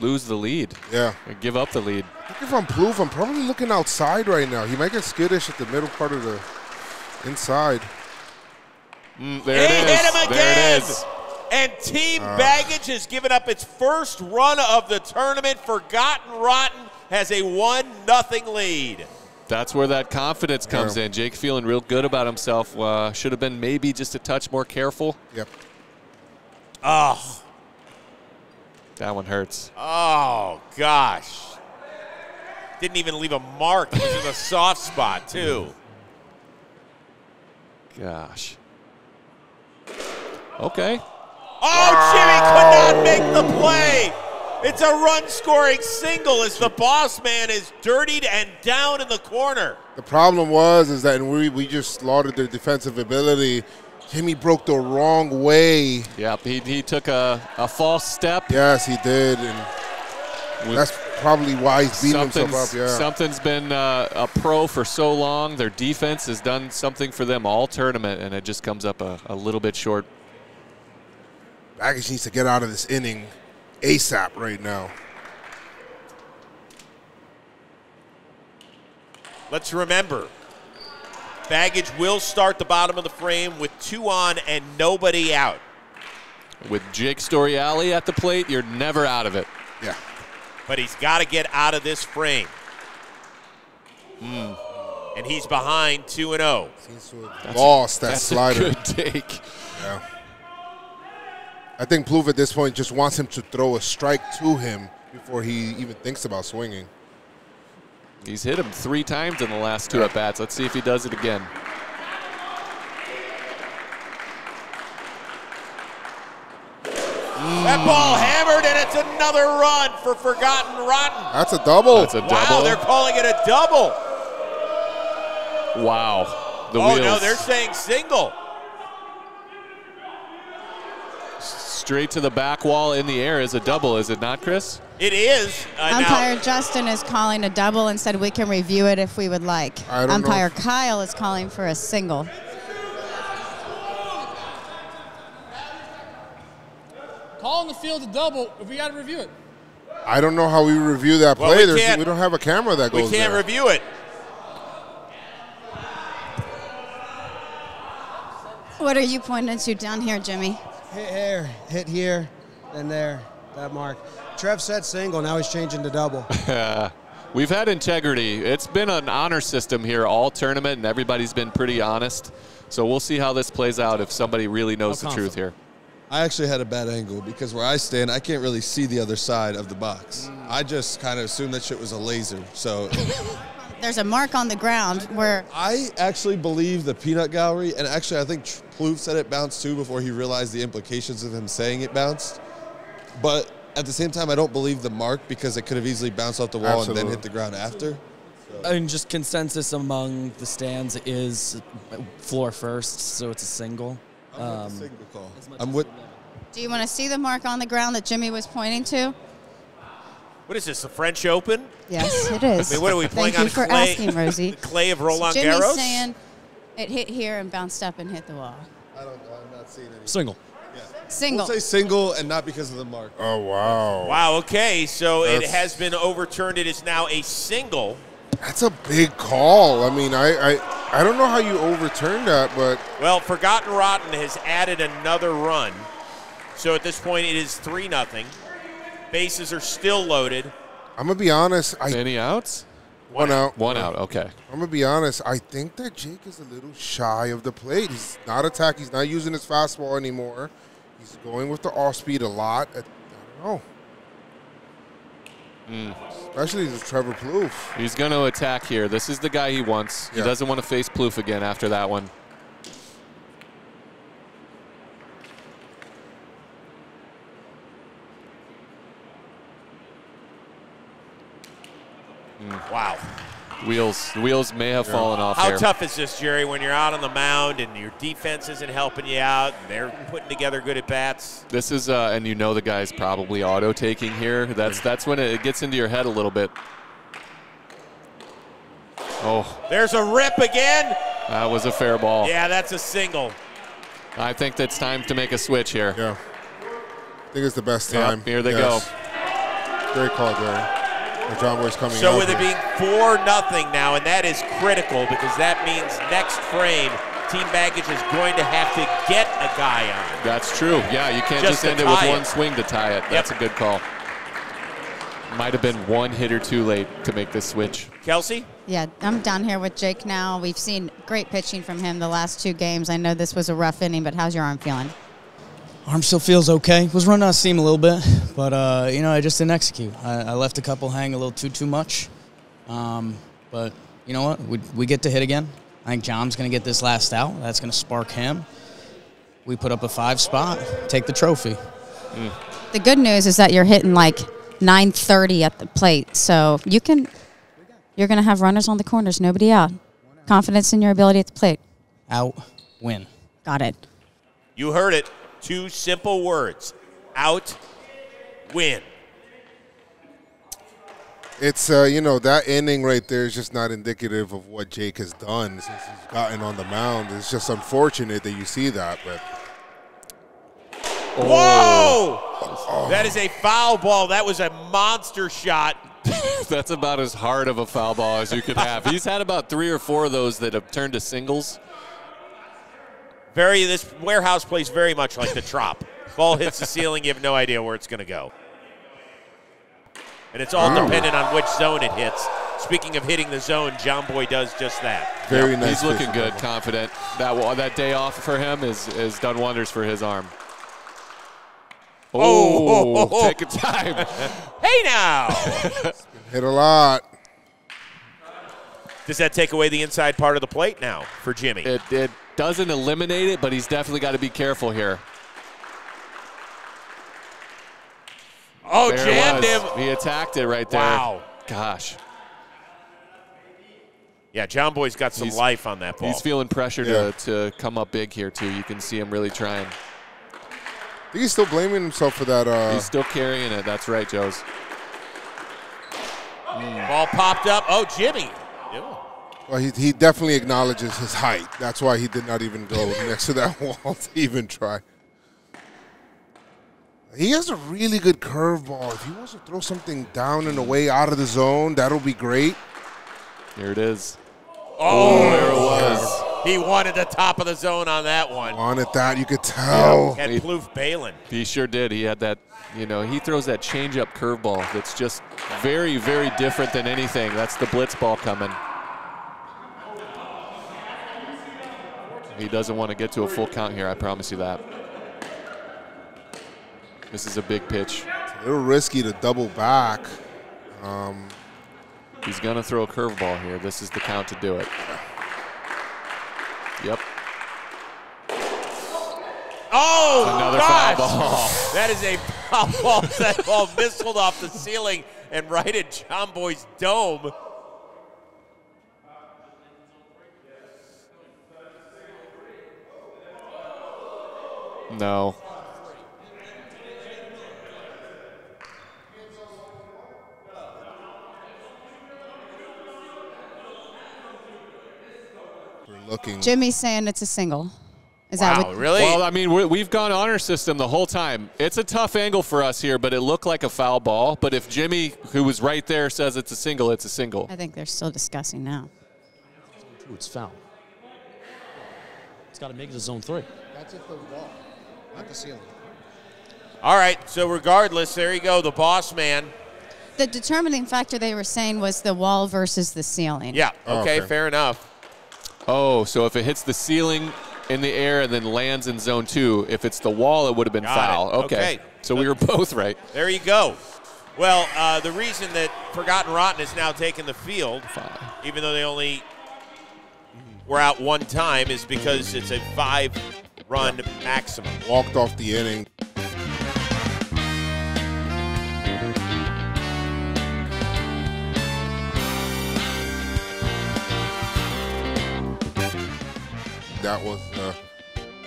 lose the lead. Yeah. And give up the lead. I think if I'm Plouffe, I'm probably looking outside right now. He might get skittish at the middle part of the inside. There He it is. hit him again. There it is. And Team Baggage has given up its first run of the tournament. Forgotten Rotten has a 1-0 lead. That's where that confidence comes in. Jake feeling real good about himself. Should have been maybe just a touch more careful. Yep. Oh. That one hurts. Oh, gosh. Didn't even leave a mark. It was in a soft spot, too. Gosh. Okay. Oh, Jimmy could not make the play. It's a run-scoring single as the boss man is dirtied and down in the corner. The problem was that we just slaughtered their defensive ability. Jimmy broke the wrong way. Yep, he took a false step. Yes, he did, and that's probably why he's beating himself up. Yeah. Something's been a pro for so long. Their defense has done something for them all tournament, and it just comes up a little bit short. Baggage needs to get out of this inning ASAP right now. Let's remember, Baggage will start the bottom of the frame with 2 on and nobody out. With Jake Storiali at the plate, you're never out of it. Yeah. But he's got to get out of this frame. And he's behind 2-0. Seems to have lost that slider. That's a good take. Yeah. I think Plouffe at this point just wants him to throw a strike to him before he even thinks about swinging. He's hit him 3 times in the last 2 at-bats. Let's see if he does it again. That ball hammered, and it's another run for Forgotten Rotten. That's a double. That's a double. Wow, they're calling it a double. Wow. The oh, wheels. no, they're saying single. Straight to the back wall in the air is a double, is it not, Chris? It is. Umpire Justin is calling a double and said we can review it if we would like. Umpire Kyle is calling for a single. Calling the field a double if we got to review it. I don't know how we review that Well, play. we We don't have a camera that goes We can't there. review it. What are you pointing to down here, Jimmy? Hit here, and there, that mark. Trev said single, now he's changing to double. We've had integrity. It's been an honor system here all tournament, and everybody's been pretty honest. So we'll see how this plays out if somebody really knows the truth here. I actually had a bad angle because where I stand, I can't really see the other side of the box. I just kind of assumed that shit was a laser. So There's a mark on the ground where I actually believe the peanut gallery, and actually I think Plouffe said it bounced too before he realized the implications of him saying it bounced. But at the same time, I don't believe the mark because it could have easily bounced off the wall and then hit the ground after. I mean, just consensus among the stands is floor first, so it's a single. I'm with the single call. I'm with. do you want to see the mark on the ground that Jimmy was pointing to? What is this, the French Open? Yes, it is. I mean, what are we playing Thank on you for clay? asking, Rosie. Clay of Roland Jimmy's Garros? saying it hit here and bounced up and hit the wall. I don't know. I'm not seeing any. Single. Single. We'll say single and not because of the mark. Oh, wow. Wow, okay, so it has been overturned. It is now a single. That's a big call. I mean, I don't know how you overturn that, but. Well, Forgotten Rotten has added another run. So at this point, it is 3-0. Bases are still loaded. I'm going to be honest. Any outs? One out. One out, okay. I'm going to be honest. I think that Jake is a little shy of the plate. He's not attacking. He's not using his fastball anymore. He's going with the off speed a lot. I don't know. Especially with Trevor Plouffe. He's going to attack here. This is the guy he wants. He doesn't want to face Plouffe again after that one. Wow. Wheels may have fallen off How here. tough is this, Jerry, when you're out on the mound and your defense isn't helping you out, and they're putting together good at-bats? This is, and you know the guy's probably auto-taking here. That's when it gets into your head a little bit. Oh. There's a rip again. That was a fair ball. Yeah, that's a single. I think that's time to make a switch here. Yeah. I think it's the best time. Yep, here they go. Great call, Jerry. The John Boy's coming So out with it here. being 4-0 now, and that is critical because that means next frame, Team Baggage is going to have to get a guy on. That's true. Yeah, you can't just to end it with tie one swing to tie it. That's a good call. Might have been one hitter too late to make this switch. Kelsey? Yeah, I'm down here with Jake now. We've seen great pitching from him the last 2 games. I know this was a rough inning, but how's your arm feeling? Arm still feels okay. Was running out of steam a little bit, but I just didn't execute. I left a couple hang a little too much. But you know what? We get to hit again. I think John's going to get this last out. That's going to spark him. We put up a 5 spot, take the trophy. The good news is that you're hitting like 930 at the plate, so you're going to have runners on the corners, nobody out. Confidence in your ability at the plate. Out, win. Got it. You heard it. 2 simple words. Out, win. It's, that inning right there is just not indicative of what Jake has done since he's gotten on the mound. It's just unfortunate that you see that, but. Whoa! Oh. That is a foul ball. That was a monster shot. That's about as hard of a foul ball as you could have. He's had about 3 or 4 of those that have turned to singles. This warehouse plays very much like the Trop. Ball hits the ceiling, you have no idea where it's going to go. And it's all dependent on which zone it hits. Speaking of hitting the zone, John Boy does just that. Very nice. He's looking good, confident. That day off for him has done wonders for his arm. Take a time. Hey now. Hit a lot. Does that take away the inside part of the plate now for Jimmy? It doesn't eliminate it, but he's definitely got to be careful here. Oh, jammed him. He attacked it right there. Wow. Gosh. Yeah, John Boy's got some life on that ball. He's feeling pressure to come up big here, too. You can see him really trying. I think he's still blaming himself for that. He's still carrying it. That's right, Joes. Ball popped up. Oh, Jimmy. Yeah. Well, he definitely acknowledges his height. That's why he did not even go next to that wall to even try. He has a really good curveball. If he wants to throw something down and away out of the zone, that'll be great. Here it is. Oh, there it was. He wanted the top of the zone on that one. Wanted that, you could tell. Had Plouffe bailing. He sure did. He had that, you know, he throws that changeup curveball that's just very, very different than anything. That's the Blitzball coming. He doesn't want to get to a full count here, I promise you that. This is a big pitch. It's a little risky to double back. He's going to throw a curveball here. This is the count to do it. Yep. Oh, another gosh. foul ball. That is a foul ball. That ball missiled off the ceiling and right at John Boy's dome. No. Jimmy's saying it's a single. Is wow, that what, really? Well, I mean, we've gone honor system the whole time. It's a tough angle for us here, but it looked like a foul ball. But if Jimmy, who was right there, says it's a single, it's a single. I think they're still discussing now. It's foul. It's got to make it a zone 3. That's if the wall, not the ceiling. All right, so regardless, there you go, the boss man. The determining factor they were saying was the wall versus the ceiling. Yeah, okay, fair enough. Oh, so if it hits the ceiling in the air and then lands in zone 2, if it's the wall, it would have been foul. Okay. So we were both right. There you go. Well, the reason that Forgotten Rotten is now taking the field, even though they only were out one time, is because it's a 5-run maximum. Walked off the inning. That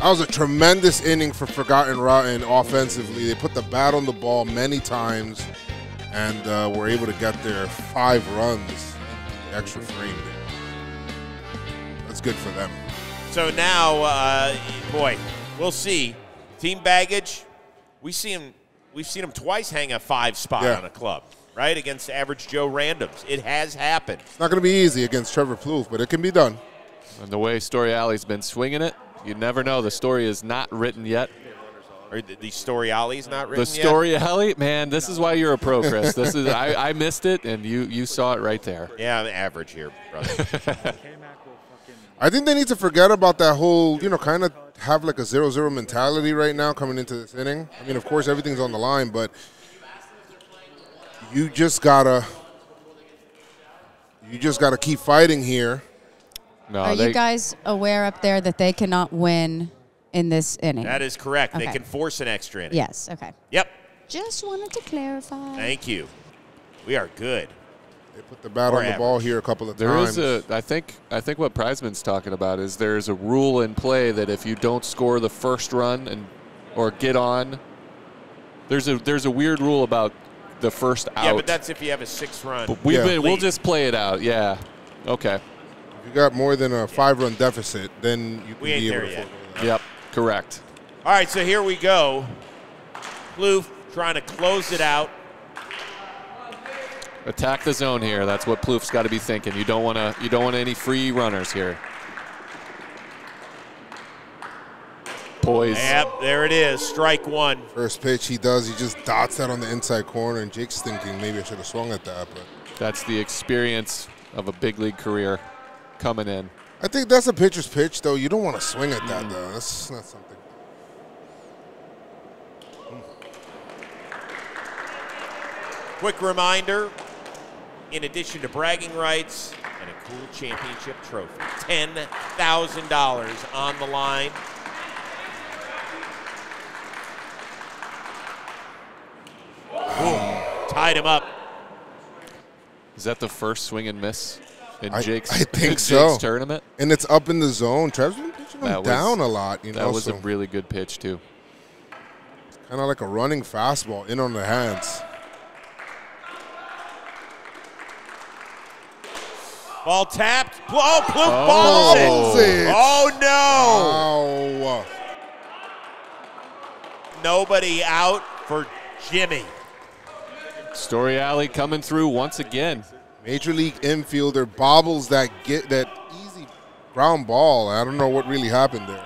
was a tremendous inning for Forgotten Rotten offensively. They put the bat on the ball many times and were able to get their 5 runs, the extra frame there. That's good for them. So now, boy, we'll see. Team baggage, we've seen him twice hang a 5 spot on a club, right, against average Joe randoms. It has happened. It's not going to be easy against Trevor Plouffe, but it can be done. And the way Story Alley's been swinging it, you never know. The story is not written yet. Or the Story Alley's not written yet? The Story Alley? Man, this is why you're a pro, Chris. This is I missed it, and you saw it right there. Yeah, I'm average here, brother. I think they need to forget about that whole, kind of have like a 0-0 mentality right now coming into this inning. I mean, of course, everything's on the line, but you just gotta keep fighting here. No, Are you guys aware up there that they cannot win in this inning? That is correct. Okay. They can force an extra inning. Yes, okay. Yep. Just wanted to clarify. Thank you. We are good. They put the bat on the ball here a couple of times. There is I think what Prizeman's talking about is there's a rule in play that if you don't score the first run or get on, there's a weird rule about the first out. Yeah, but that's if you have a 6-run. But we'll just play it out. Yeah. Okay. If you got more than a 5-run deficit, then you can We ain't be able there to yet. forego that. Yep. Correct. All right, so here we go. Plouffe trying to close it out. Attack the zone here. That's what Plouffe's got to be thinking. You don't want any free runners here. Poise. Yep, there it is. Strike 1. First pitch he does, he just dots that on the inside corner, and Jake's thinking maybe I should have swung at that. But that's the experience of a big league career coming in. I think that's a pitcher's pitch, though. You don't want to swing at that, though. That's not something. Quick reminder, in addition to bragging rights and a cool championship trophy, $10,000 on the line. Boom. Tied him up. Is that the first swing and miss in Jake's tournament? And it's up in the zone. Trev's been pitching him down a lot. That was a really good pitch, too. Kind of like a running fastball in on the hands. Ball tapped. Oh, Plouffe balls it. Oh, no. Wow. Nobody out. for Jimmy. Story Alley coming through once again. Major league infielder bobbles that easy ground ball. I don't know what really happened there.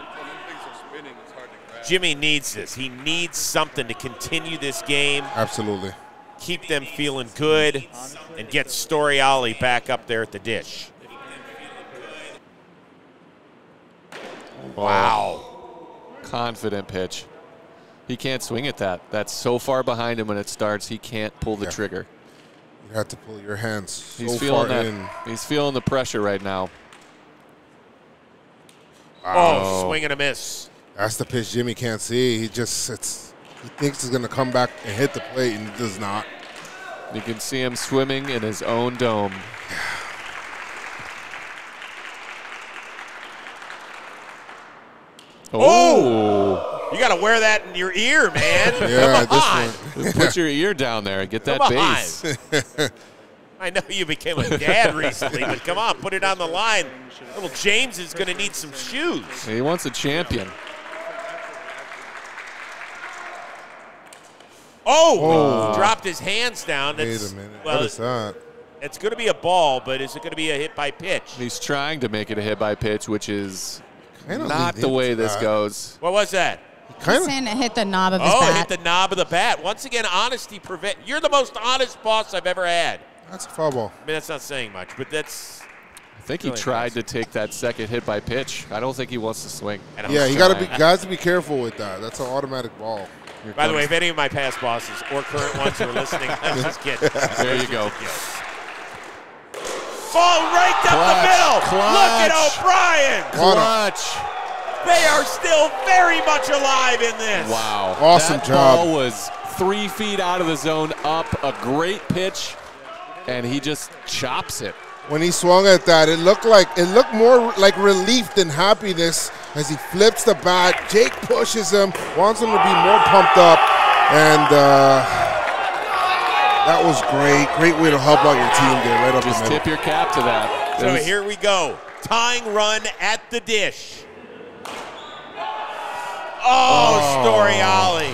Jimmy needs this. He needs something to continue this game. Absolutely. Keep them feeling good and get Story Alley back up there at the dish. Wow. Confident pitch. He can't swing at that. That's so far behind him when it starts, he can't pull the trigger. You have to pull your hands so He's feeling far that. in. He's feeling the pressure right now. Oh, swing and a miss. That's the pitch Jimmy can't see. He thinks he's going to come back and hit the plate, and he does not. You can see him swimming in his own dome. Oh! You got to wear that in your ear, man. Yeah, Come on. Just put your ear down there and get that base. I know you became a dad recently, but come on, put it on the line. Little James is going to need some shoes. He wants a champion. Oh, dropped his hands down. Wait a minute. What is that? It's going to be a ball, but is it going to be a hit by pitch? He's trying to make it a hit by pitch, which is Kinda not the way this goes. What was that? He's saying it hit the knob of his bat. bat. Oh, hit the knob of the bat. Once again, honesty prevent. You're the most honest boss I've ever had. That's a foul ball. I mean, that's not saying much, but that's. I think he tried to take that second hit by pitch. I don't think he wants to swing. Yeah, you got to be guys to be careful with that. That's an automatic ball. By the way, if any of my past bosses or current ones are listening, I'm just kidding. There you go. Ball right up the middle. Clutch. Look at O'Brien. Clutch. They are still very much alive in this. Wow. Awesome that job. Ball was 3 feet out of the zone, up a great pitch, and he just chops it. When he swung at that, it looked more like relief than happiness as he flips the bat. Jake pushes him, wants him to be more pumped up, and that was great. Great way to help out your team there, right up Just the middle. tip your cap to that. So here we go. Tying run at the dish. Oh, Story Alley.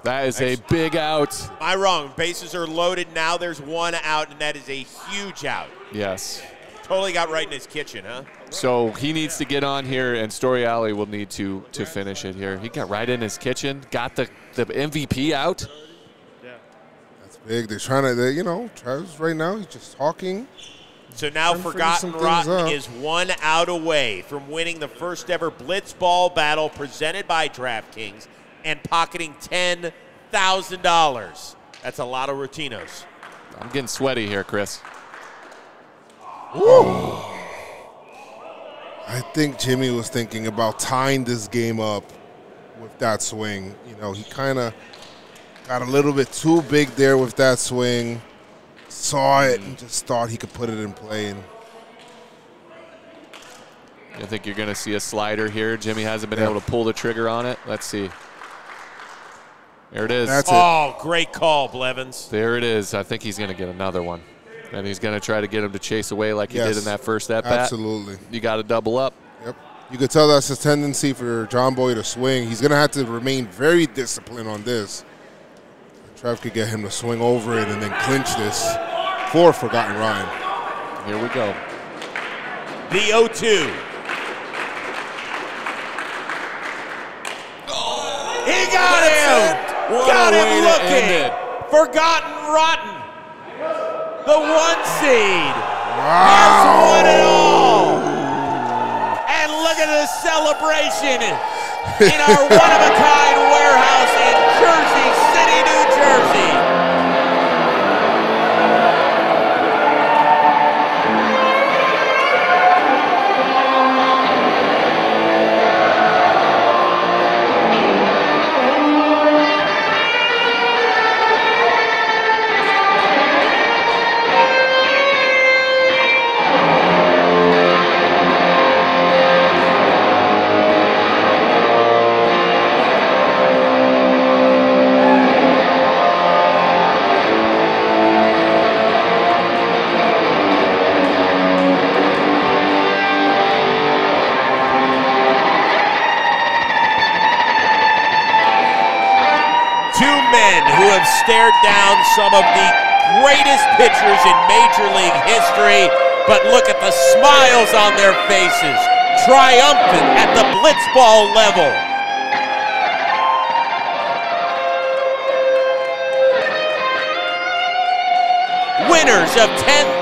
That is a big out. Am I wrong? Bases are loaded. Now there's one out, and that is a huge out. Yes. Totally got right in his kitchen, huh? So he needs to get on here, and Story Alley will need to finish it here. He got right in his kitchen, got the MVP out. That's big. They're trying to, Travis right now, he's just talking. So now Forgotten Rotten is 1 out away from winning the first ever Blitzball battle presented by DraftKings and pocketing $10,000. That's a lot of Routinos. I'm getting sweaty here, Chris. Ooh. I think Jimmy was thinking about tying this game up with that swing. He kind of got a little bit too big there with that swing. Saw it and just thought he could put it in play. And I think you're going to see a slider here. Jimmy hasn't been able to pull the trigger on it. Let's see. There it is. That's it. Great call, Blevins. There it is. I think he's going to get another one. And he's going to try to get him to chase away like he did in that first at-bat. Absolutely. You got to double up. Yep. You could tell that's his tendency for John Boy to swing. He's going to have to remain very disciplined on this. Trev could get him to swing over it and then clinch this for Forgotten Ryan. Here we go. The 0-2. He got him! Got him looking! Forgotten Rotten. The 1 seed has won it all. And look at the celebration in our one-of-a-kind warehouse in Jersey City, New Jersey. Two men who have stared down some of the greatest pitchers in Major League history, but look at the smiles on their faces, triumphant at the Blitzball level. Winners of $10,000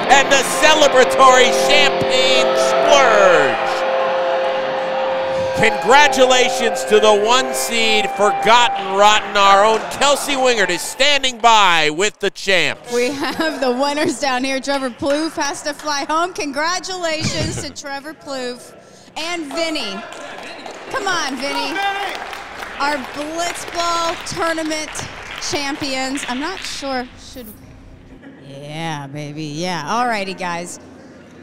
and the celebratory champagne splurge. Congratulations to the 1 seed, Forgotten Rotten. Our own Kelsey Wingert is standing by with the champs. We have the winners down here. Trevor Plouffe has to fly home. Congratulations to Trevor Plouffe and Vinny. Come on, Vinny. Our Blitzball tournament champions. I'm not sure. Yeah, baby. Yeah. All righty, guys.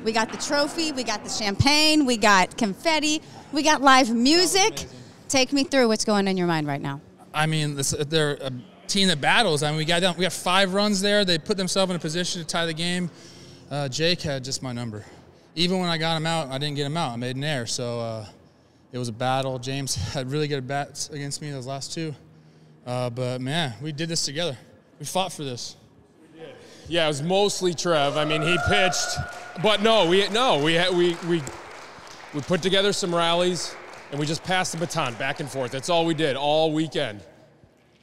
We got the trophy. We got the champagne. We got confetti. We got live music. Take me through what's going in your mind right now. I mean, they're a team that battles. I mean, we got 5 runs there. They put themselves in a position to tie the game. Jake had just my number. Even when I got him out, I didn't get him out. I made an error. So it was a battle. James had really good bats against me those last 2. But man, we did this together. We fought for this. We did. Yeah, it was mostly Trev. I mean, he pitched, but we put together some rallies, and we just passed the baton back and forth. That's all we did all weekend.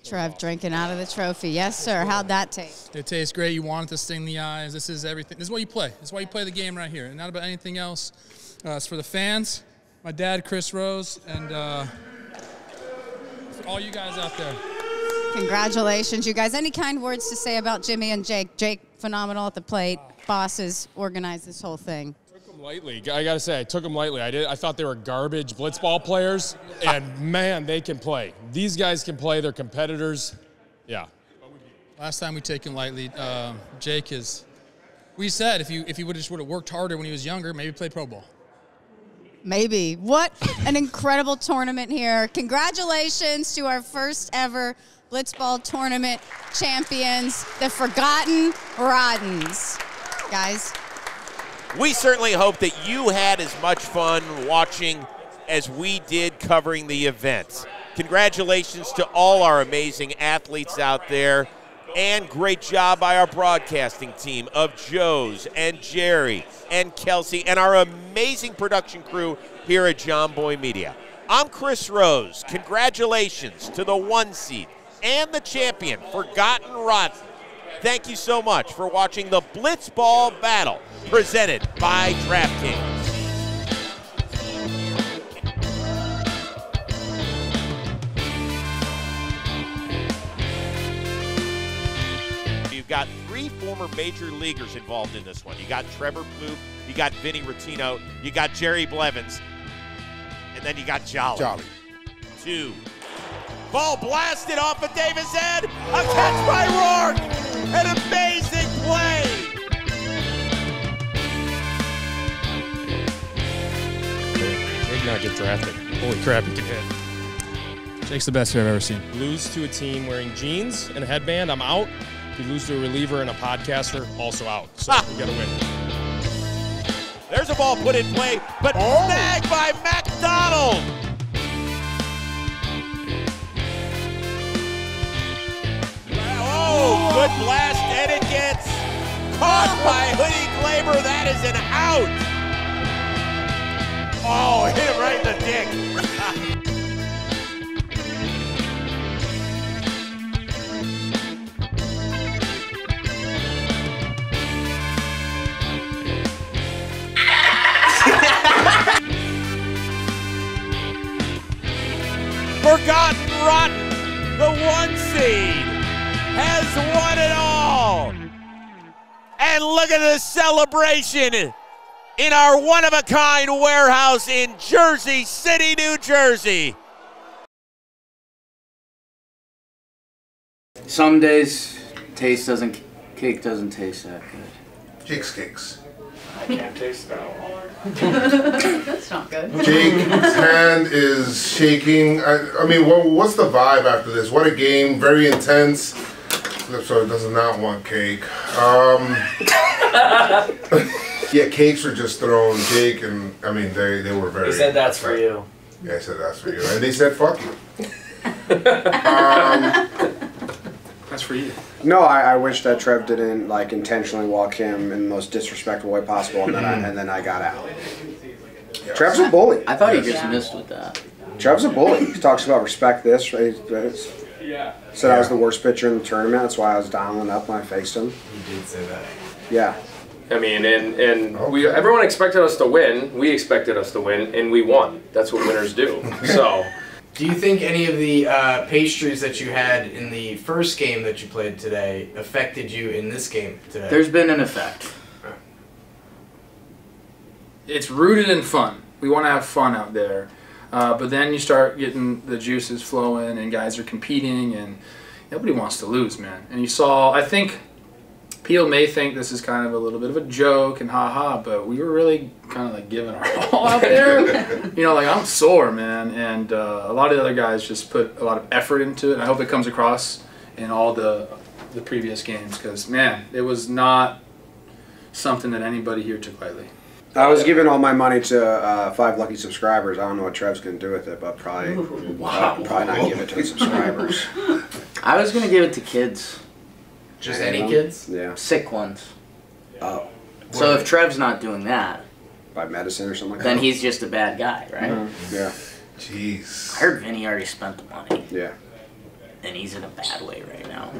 Trev drinking out of the trophy. Yes, sir. How'd that taste? It tastes great. You want it to sting the eyes. This is everything. This is what you play. This is why you play the game right here, and not about anything else. It's for the fans, my dad, Chris Rose, and for all you guys out there. Congratulations, you guys. Any kind words to say about Jimmy and Jake? Jake, phenomenal at the plate. Bosses organized this whole thing. Took them lightly. I got to say, I took them lightly. I thought they were garbage Blitzball players, and man, they can play. These guys can play. They're competitors. Yeah. Last time we take him lightly, Jake is. We said if he would have worked harder when he was younger, maybe play pro ball. Maybe. What an incredible tournament here. Congratulations to our first ever Blitzball tournament champions, the Forgotten Rottens. Guys. We certainly hope that you had as much fun watching as we did covering the event. Congratulations to all our amazing athletes out there, and great job by our broadcasting team of Joe's and Jerry and Kelsey and our amazing production crew here at John Boy Media. I'm Chris Rose. Congratulations to the 1 seed and the champion, Forgotten Rotten. Thank you so much for watching the Blitzball Battle presented by DraftKings. You've got 3 former major leaguers involved in this one. You got Trevor Plouffe, you got Vinny Rottino, you got Jerry Blevins, and then you got Jolly. 2. Ball blasted off of Davis' head. A catch by Rourke. An amazing play. Jake not get drafted. Holy crap, he can hit. Jake's the best I've ever seen. Lose to a team wearing jeans and a headband, I'm out. If you lose to a reliever and a podcaster, also out. So we got to win. There's a ball put in play, but snagged by McDonald. Oh, good blast, and it gets caught by Hoodie Glaber. That is an out. Oh, hit him right in the dick. Forgotten Rotten, the 1 seed, has won it all. And look at the celebration in our one-of-a-kind warehouse in Jersey City, New Jersey. Some days, cake doesn't taste that good. Jake's cakes. I can't taste that one. That's not good. Jake's hand is shaking. I mean, what's the vibe after this? What a game. Very intense. So does not want cake. Yeah, cakes were just thrown. Jake and, I mean, they were very... He said that's for you. Yeah, I said that's for you. And they said fuck you. That's for you. No, I wish that Trev didn't like intentionally walk him in the most disrespectful way possible, and then I got out. Trev's a bully. I thought he just missed with that. Trev's a bully. He talks about respect this. Right? Said I was the worst pitcher in the tournament. That's why I was dialing up when I faced him. He did say that. Yeah. I mean, and everyone expected us to win. We expected us to win, and we won. That's what winners do. So. Do you think any of the pastries that you had in the first game that you played today affected you in this game today? There's been an effect. It's rooted in fun. We want to have fun out there. But then you start getting the juices flowing and guys are competing and nobody wants to lose, man. And you saw, I think, people may think this is kind of a little bit of a joke and ha-ha, but we were really kind of like giving our all out there. You know, like I'm sore, man. And a lot of the other guys just put a lot of effort into it. And I hope it comes across in all the previous games because, man, it was not something that anybody here took lightly. I was giving all my money to 5 lucky subscribers. I don't know what Trev's going to do with it, but probably not give it to the subscribers. I was going to give it to kids. Just any kids? Yeah. Sick ones. Oh. So if Trev's not doing that, by medicine or something like then that? he's just a bad guy, right? Yeah. Jeez. I heard Vinny already spent the money. Yeah. And he's in a bad way right now.